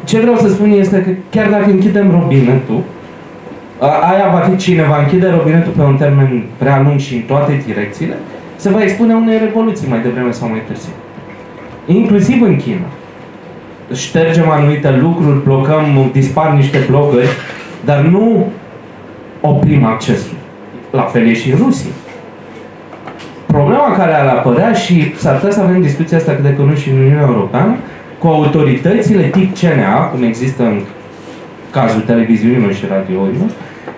Ce vreau să spun este că chiar dacă închidem robinetul, aia va fi cine va închide robinetul pe un termen prea lung și în toate direcțiile, se va expune unei revoluții mai devreme sau mai târziu. Inclusiv în China. Ștergem anumite lucruri, blocăm, dispar niște blogări, dar nu oprim accesul. La fel e și în Rusia. Problema care ar apărea, și s-ar putea să avem discuția asta cât de curând și în Uniunea Europeană, cu autoritățile tip CNA, cum există în cazul televiziunilor și radioilor,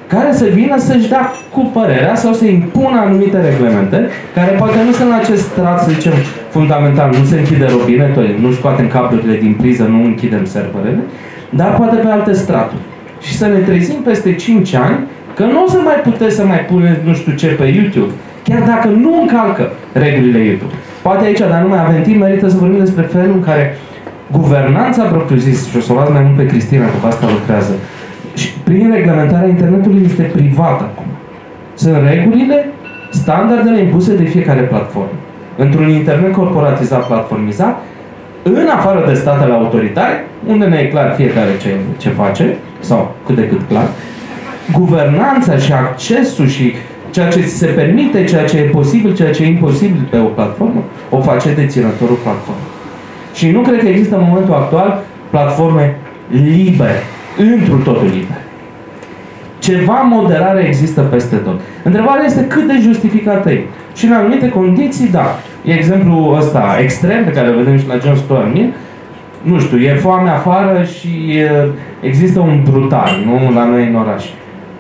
care să vină să-și dea cu părerea sau să impună anumite reglementări, care poate nu sunt la acest strat, să zicem, fundamental, nu se închide robinetul, nu scoatem cablurile din priză, nu închidem serverele, dar poate pe alte straturi. și să ne trezim peste 5 ani că nu o să mai puteți să mai puneți nu știu ce pe YouTube, chiar dacă nu încalcă regulile YouTube. Poate aici, dar nu mai avem timp, merită să vorbim despre felul în care guvernanța propriu-zis, și o să o las mai mult pe Cristina, că pe asta lucrează, și prin reglementarea internetului este privată acum. Sunt regulile, standardele impuse de fiecare platformă. Într-un internet corporatizat, platformizat, în afară de statele autoritare, unde ne e clar fiecare ce face, sau cât de cât clar, guvernanța și accesul și ceea ce se permite, ceea ce e posibil, ceea ce e imposibil pe o platformă, o face deținătorul platformei. Și nu cred că există în momentul actual platforme libere, întru totul libere. Ceva moderare există peste tot. Întrebarea este cât de justificată e. Și în anumite condiții, da. E exemplul ăsta extrem, pe care îl vedem și la John Stuart Mill. Nu știu, e foame afară și există un brutal, nu? La noi în oraș.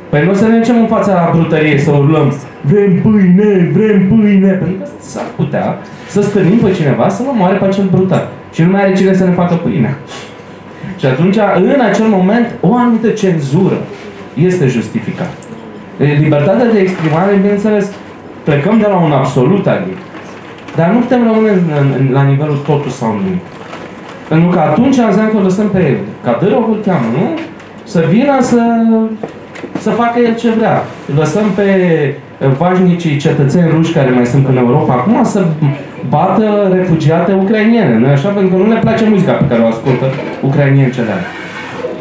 Păi nu să ne ducem în fața brutăriei să urlăm vrem pâine, vrem pâine. Pentru că s-ar putea să stârnim pe cineva să-l omoare pe acel brutal. Și nu mai are cine să ne facă pâine. Și atunci, în acel moment, o anumită cenzură este justificată. Libertatea de exprimare, bineînțeles, plecăm de la un absolut al ei. Dar nu putem rămâne la nivelul totul sau nimic. Pentru că atunci înseamnă că o lăsăm pe Kadyrov, îl cheamă, nu? Să vină să facă el ce vrea. Lăsăm pe vașnicii cetățeni ruși care mai sunt în Europa acum să bată refugiate ucrainiene, nu așa? Pentru că nu le place muzica pe care o ascultă ucrainieni cele alea.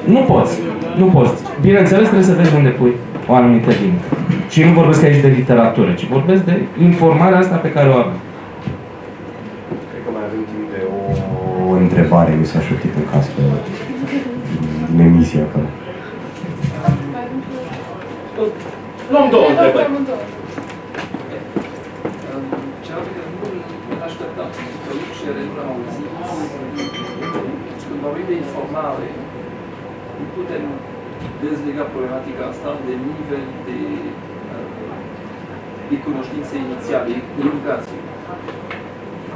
Nu poți. Nu poți. Bineînțeles, trebuie să vezi unde pui o anumită limbă. Și nu vorbesc aici de literatură, ci vorbesc de informarea asta pe care o avem. Cred că mai avem timp de o întrebare, mi s-a șutit în caz pe din emisia că... Luăm două întrebări. Ceva pe care nu l-așteptam. Introducere, nu l-am auzit. Când vorbim de informare, nu putem dezlega problematica asta de nivel de cunoștințe inițiale, de educație.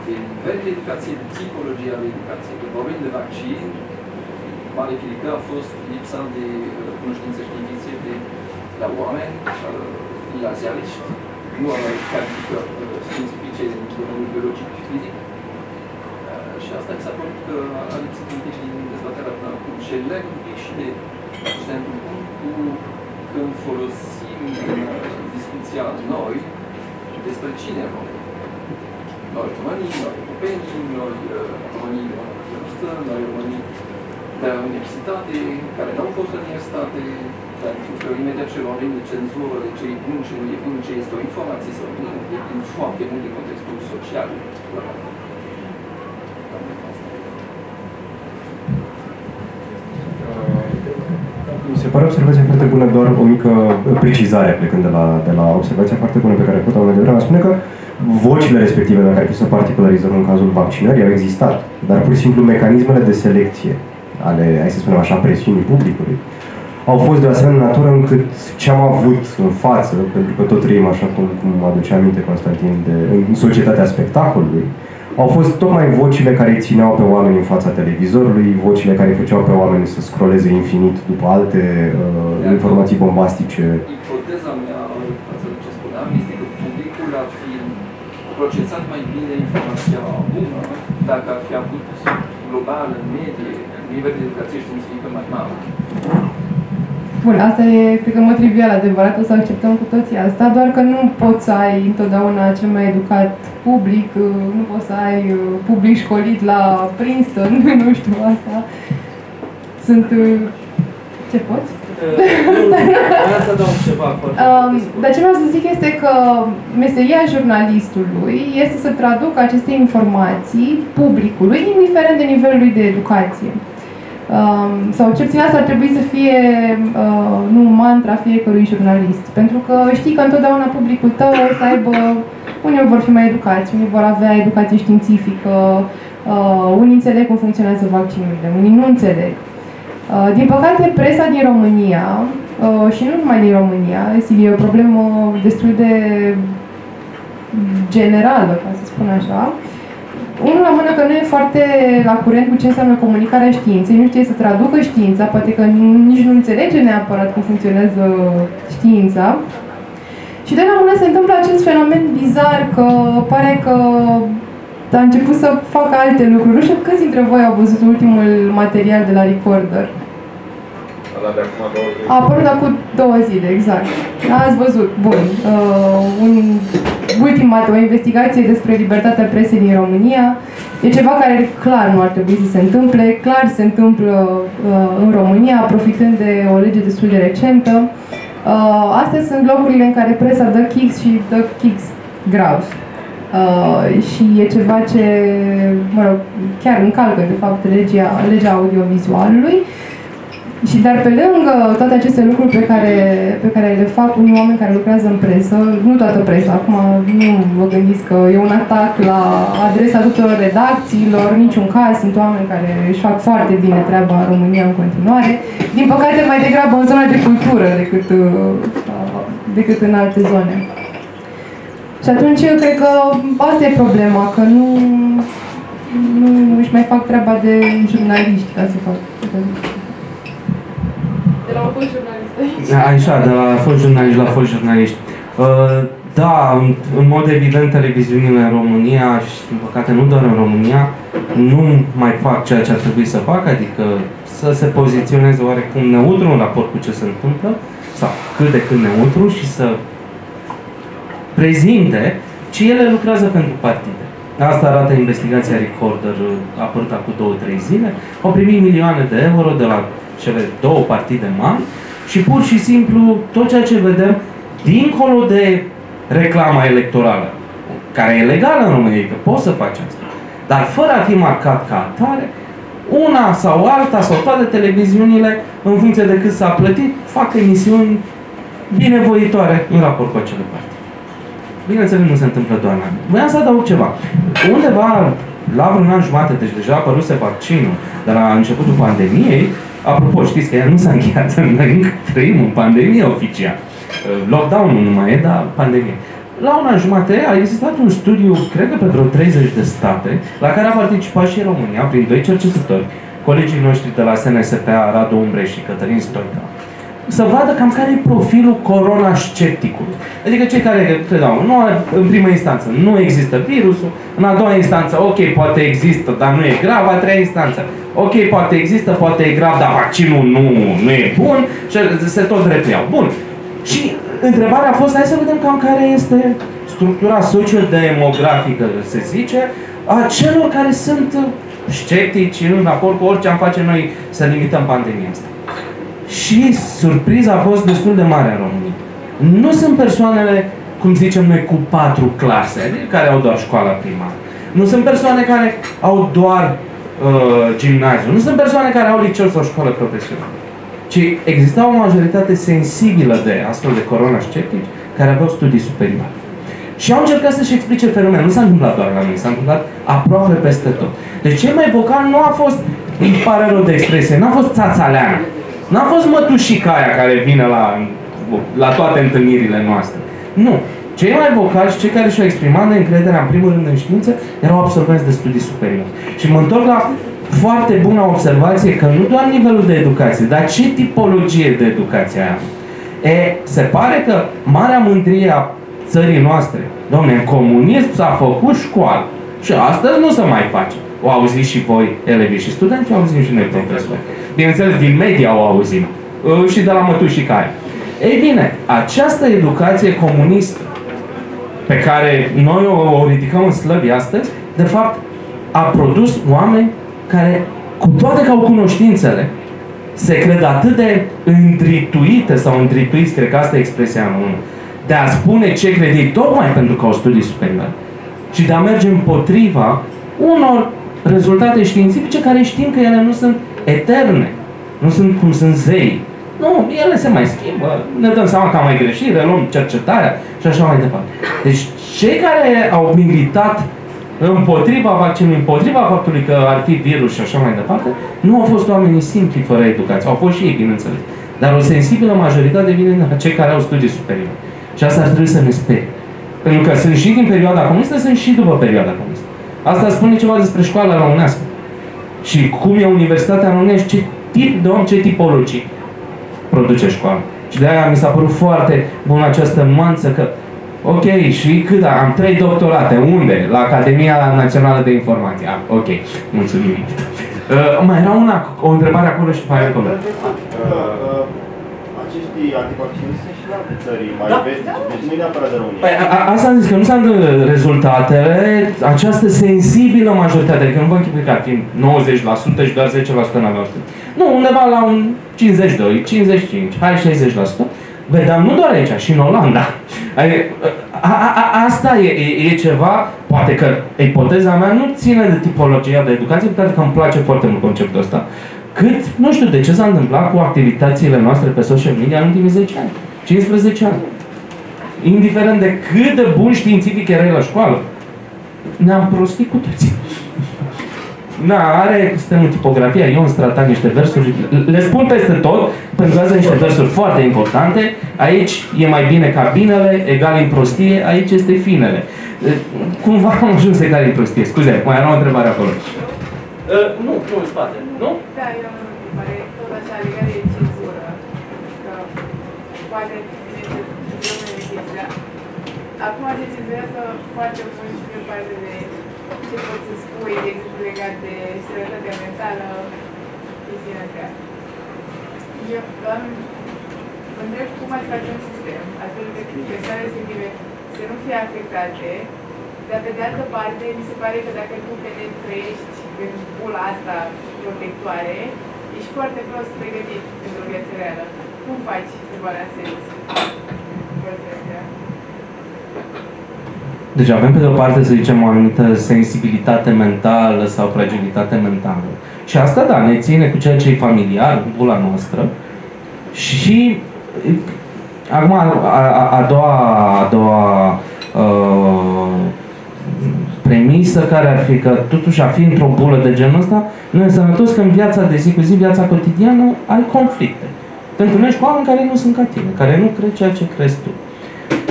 De nivel de educație, de tipologie ale educației. Când vorbim de vaccin, mare critică a fost lipsa de cunoștințe științifice la oameni, la ziariști, nu au calificări științifice în domeniul biologic și fizic. Și asta mi s-a părut că a lipsit un pic din dezbaterea până acum. Și leg un pic și de exemplu cu când folosim discuția noi despre cine români. Noi românii, noi europenii, noi românii de vârstă, noi românii de universitate, care nu au fost în universitate, pentru că imediat ce vorbim de cenzură, de ce e bun, ce nu e bun, ce este o informație sau nu, e foarte mult de contextul social. Mi se pare o observație foarte bună, doar o mică precizare plecând de la observația foarte bună pe care a făcut-o mai devreme. Spune că vocile respective, dacă ar fi să particularizăm în cazul vaccinării, au existat, dar pur și simplu mecanismele de selecție ale, hai să spunem așa, presiunii publicului, au fost de o asemenea natură încât ce am avut în față, pentru că tot trăim așa cum aduce aminte Constantin, în societatea spectacolului, au fost tocmai vocile care îi țineau pe oameni în fața televizorului, vocile care îi făceau pe oameni să scrolleze infinit după alte informații bombastice. Ipoteza mea, față de ce spuneam, este că publicul ar fi procesat mai bine informația bună dacă ar fi avut global, în medie, nivel de educație științifică mai mare. Bun, asta e, cred că, mă trivial adevărat, o să acceptăm cu toții asta, doar că nu poți să ai întotdeauna cel mai educat public, nu poți să ai public școlit la Princeton, nu știu asta. Sunt... Ce poți? Dar ce vreau să zic este că meseria jurnalistului este să traducă aceste informații publicului, indiferent de nivelul lui de educație. Sau cel puțin asta ar trebui să fie nu mantra fiecărui jurnalist. Pentru că știi că întotdeauna publicul tău o să aibă, unii vor fi mai educați, unii vor avea educație științifică, unii înțeleg cum funcționează vaccinurile, unii nu înțeleg. Din păcate, presa din România, și nu numai din România, e o problemă destul de generală, ca să spun așa, unul la mână că nu e foarte la curent cu ce înseamnă comunicarea științei, nu știe să traducă știința, poate că nici nu înțelege neapărat cum funcționează știința. Și de la mână se întâmplă acest fenomen bizar că pare că a început să facă alte lucruri. Nu știu câți dintre voi au văzut ultimul material de la Recorder. A apărut acum 2 zile, exact. Ați văzut. Bun. O investigație despre libertatea presei din România. E ceva care clar nu ar trebui să se întâmple. Clar se întâmplă în România, profitând de o lege destul de recentă. Astea sunt locurile în care presa dă kicks și dă kicks grav. Și e ceva ce, mă rog, chiar încalcă, de fapt, legea audiovizualului. Dar pe lângă toate aceste lucruri pe care le fac unii oameni care lucrează în presă, nu toată presa, acum nu vă gândiți că e un atac la adresa tuturor redacțiilor, niciun caz, sunt oameni care își fac foarte bine treaba în România în continuare, din păcate mai degrabă în zona de cultură decât în alte zone. Și atunci eu cred că asta e problema, că nu își mai fac treaba de jurnaliști ca să fac. De la fost jurnaliști. Așa, de la fost jurnaliști la fost jurnaliști. Da, în mod evident, televiziunile în România și, din păcate, nu doar în România, nu mai fac ceea ce ar trebui să facă, adică să se poziționeze oarecum neutru în raport cu ce se întâmplă, sau cât de cât neutru, și să prezinte, ci ele lucrează pentru partide. Asta arată investigația Recorder, apărută cu 2-3 zile. Au primit milioane de euro de la cele 2 partide mari și pur și simplu tot ceea ce vedem, dincolo de reclama electorală, care e legală în România, că poți să faci asta, dar fără a fi marcat ca atare, una sau alta sau toate televiziunile, în funcție de cât s-a plătit, fac emisiuni binevoitoare în raport cu acele partide. Bineînțeles, nu se întâmplă doar la mine. Voiam să adaug ceva. Undeva la vreun an jumate, deci deja a apăruse vaccinul de la începutul pandemiei. Apropo, știți că ea nu s-a încheiat, noi încă trăim în pandemie oficial. Lockdown-ul nu mai e, dar pandemie. La un an jumate a existat un studiu, cred că pe vreo 30 de state, la care a participat și România, prin 2 cercetători, colegii noștri de la SNSPA, Radu Umbreș și Cătălin Stoica, să vadă cam care e profilul corona-scepticului. Adică cei care credeau, nu, în prima instanță nu există virusul, în a doua instanță, ok, poate există, dar nu e grav, a treia instanță, ok, poate există, poate e grav, dar vaccinul nu e bun, și se tot repleau. Bun. Și întrebarea a fost, hai să vedem cam care este structura sociodemografică, se zice, a celor care sunt sceptici în raport cu orice am face noi să limităm pandemia asta. Și surpriza a fost destul de mare în România. Nu sunt persoanele, cum zicem noi, cu 4 clase, care au doar școala primară. Nu sunt persoane care au doar gimnaziu. Nu sunt persoane care au liceu sau școală profesională. Ci exista o majoritate sensibilă de astfel de corona-sceptici care aveau studii superioare. Și au încercat să-și explice fenomenul. Nu s-a întâmplat doar la noi, s-a întâmplat aproape peste tot. Deci cel mai vocal nu a fost, îmi pare rău de expresie, n-a fost țațaleana. N-a fost mătușica aia care vine la toate întâlnirile noastre. Nu. Cei mai vocali și cei care și-au exprimat neîncrederea, în primul rând în știință, erau absolvenți de studii superioare. Și mă întorc la foarte bună observație că nu doar nivelul de educație, dar ce tipologie de educație am. Se pare că marea mândrie a țării noastre, dom'le, în comunism s-a făcut școală. Și astăzi nu se mai face. O auziți și voi, elevii și studenți, o auzim și noi, profesori. Bineînțeles, din media o auzim. Și de la mătușii care. Ei bine, această educație comunistă pe care noi o ridicăm în slăvi astăzi, de fapt, a produs oameni care, cu toate că au cunoștințele, se cred atât de îndrituite sau îndrituiți, cred că asta e expresia în română, de a spune ce cred ei, tocmai pentru că au studii superioare, și de a merge împotriva unor rezultate științifice care știm că ele nu sunt eterne, nu sunt cum sunt zei. Nu, ele se mai schimbă, ne dăm seama că am mai greșit, reluăm cercetarea și așa mai departe. Deci cei care au militat împotriva vaccinului, împotriva faptului că ar fi virus și așa mai departe, nu au fost oamenii simpli fără educație. Au fost și ei, bineînțeles. Dar o sensibilă majoritate vine de cei care au studii superioare. Și asta ar trebui să ne sperie. Pentru că sunt și din perioada comunistă, sunt și după perioada comunistă. Asta spune ceva despre școala românească. Și cum e universitatea românească, ce tip de om, ce tipologii produce școala. Și de-aia mi s-a părut foarte bună această nuanță că, ok, și cât am 3 doctorate, unde? La Academia Națională de Informație. Ok, mulțumim. Mai era o întrebare acolo și după aia acolo. Acești antivacciniști sunt și la alte țări mai vestice, deci nu e neapărat de România. Păi, asta am zis, că nu s-a întâmplat rezultatele, această sensibilă majoritate, adică nu vă închipui că ar fi 90% și doar 10% n-aveau studii. Nu, undeva la un 52, 55, hai 60%. Vedeam nu doar aici, și în Olanda. Asta e ceva, poate că ipoteza mea nu ține de tipologia de educație, pentru că îmi place foarte mult conceptul ăsta. Cât, nu știu de ce s-a întâmplat cu activitățile noastre pe social media în ultimii 10 ani, 15 ani. Indiferent de cât de bun științific erai la școală, ne-am prostit cu toții. Suntem în tipografia, eu am stratat niște versuri, le spun peste tot, pentru că sunt niște versuri foarte importante. Aici e mai bine ca binele, egal în prostie, aici este finele. Cumva am ajuns egal în prostie, scuze, mai era o întrebare acolo. Nu, în spate, nu? Da, eu am o întrebare, tot așa, legat de cenzură, că poate este chestia. Acum se cenzurează foarte mult și pe parte de ce poți să spui, de exemplu, legat de sănătatea mentală, chestiile astea. Eu mă întreb cum ați face un sistem, astfel încât persoanele respective să nu fie afectate, dar pe de altă parte, mi se pare că dacă tu penetrezi în bula asta protectoare, ești foarte prost pregătit pentru viața reală. Cum faci să balansezi părțile astea? Deci avem pe de o parte, să zicem, o anumită sensibilitate mentală sau fragilitate mentală. Și asta, da, ne ține cu ceea ce e familiar, cu bula noastră. Și acum, a doua premisă care ar fi că totuși a fi într-o bulă de genul ăsta nu e sănătos, că în viața de zi cu zi, viața cotidiană, ai conflicte. Te întâlnești cu oameni care nu sunt ca tine, care nu cred ceea ce crezi tu.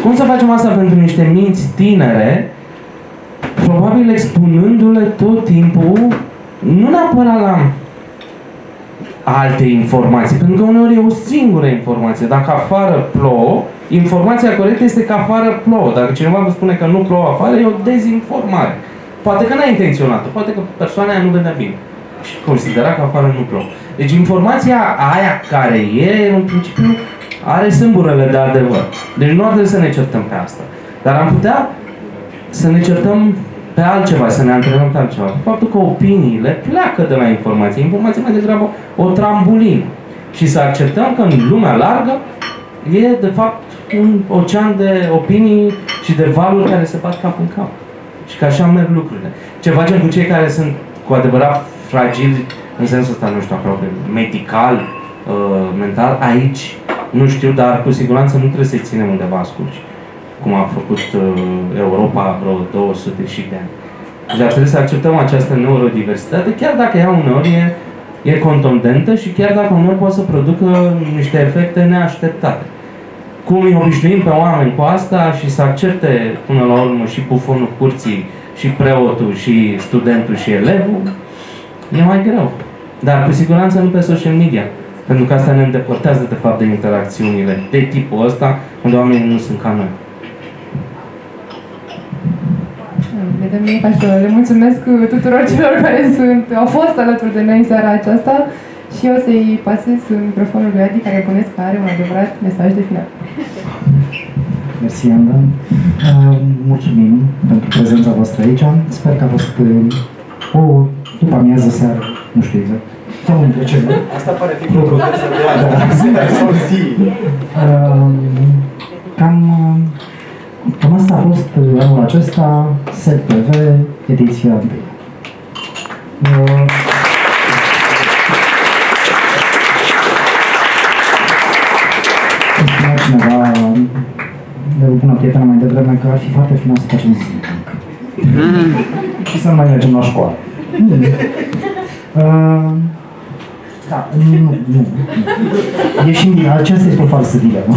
Cum să facem asta pentru niște minți tinere? Probabil expunându-le tot timpul, nu neapărat la alte informații, pentru că uneori e o singură informație. Dacă afară plouă, informația corectă este că afară plouă. Dacă cineva vă spune că nu plouă afară, e o dezinformare. Poate că n-a intenționat-o, poate că persoana aia nu vedea bine și considera că afară nu plouă. Deci informația aia care e, în principiu, are sâmburele de adevăr. Deci nu ar trebui să ne certăm pe asta. Dar am putea să ne certăm pe altceva, să ne antrenăm pe altceva. Faptul că opiniile pleacă de la informație. Informația mai degrabă o trambulină. Și să acceptăm că în lumea largă e, de fapt, un ocean de opinii și de valuri care se bat cap în cap. Și că așa merg lucrurile. Ce facem cu cei care sunt cu adevărat fragili, în sensul ăsta, nu știu, aproape medical, mental, aici, nu știu, dar cu siguranță nu trebuie să-i ținem undeva asculți, cum a făcut Europa vreo 200 și de ani. Deci ar trebui să acceptăm această neurodiversitate, chiar dacă ea uneori e contundentă și chiar dacă uneori poate să producă niște efecte neașteptate. Cum îi obișnuim pe oameni cu asta și să accepte până la urmă și bufonul curții, și preotul, și studentul, și elevul, e mai greu. Dar cu siguranță nu pe social media. Pentru că asta ne îndepărtează de fapt de interacțiunile de tipul ăsta, unde oamenii nu sunt ca noi. Vedem ca să le mulțumesc tuturor celor care au fost alături de noi în seara aceasta și eu să-i pasez microfonul lui Adi, care bănuiesc că are un adevărat mesaj de final. Mersi, Anda. Mulțumim pentru prezența voastră aici. Sper că a fost o după amiază seară, nu știu exact. Sau între cele. Asta pare fi o protestă de Cam asta a fost anul acesta, SET-TV, ediția 1. Spunea cineva, de o bună prietenă mai devreme, că ar fi foarte frumos să facem zilnic. Și să nu mai mergem la școală. Da, nu. Ieșim din aceasta este o falsă dilemă.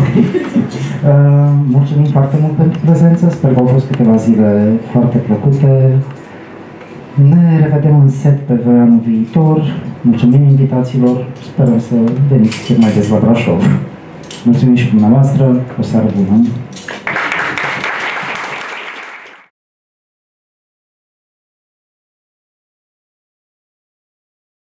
Mulțumim foarte mult pentru prezență, sper că au fost câteva zile foarte plăcute. Ne revedem în set TV anul viitor. Mulțumim invitațiilor. Sperăm să veniți cât mai des la Brașov. Mulțumim și dumneavoastră. O seară bună.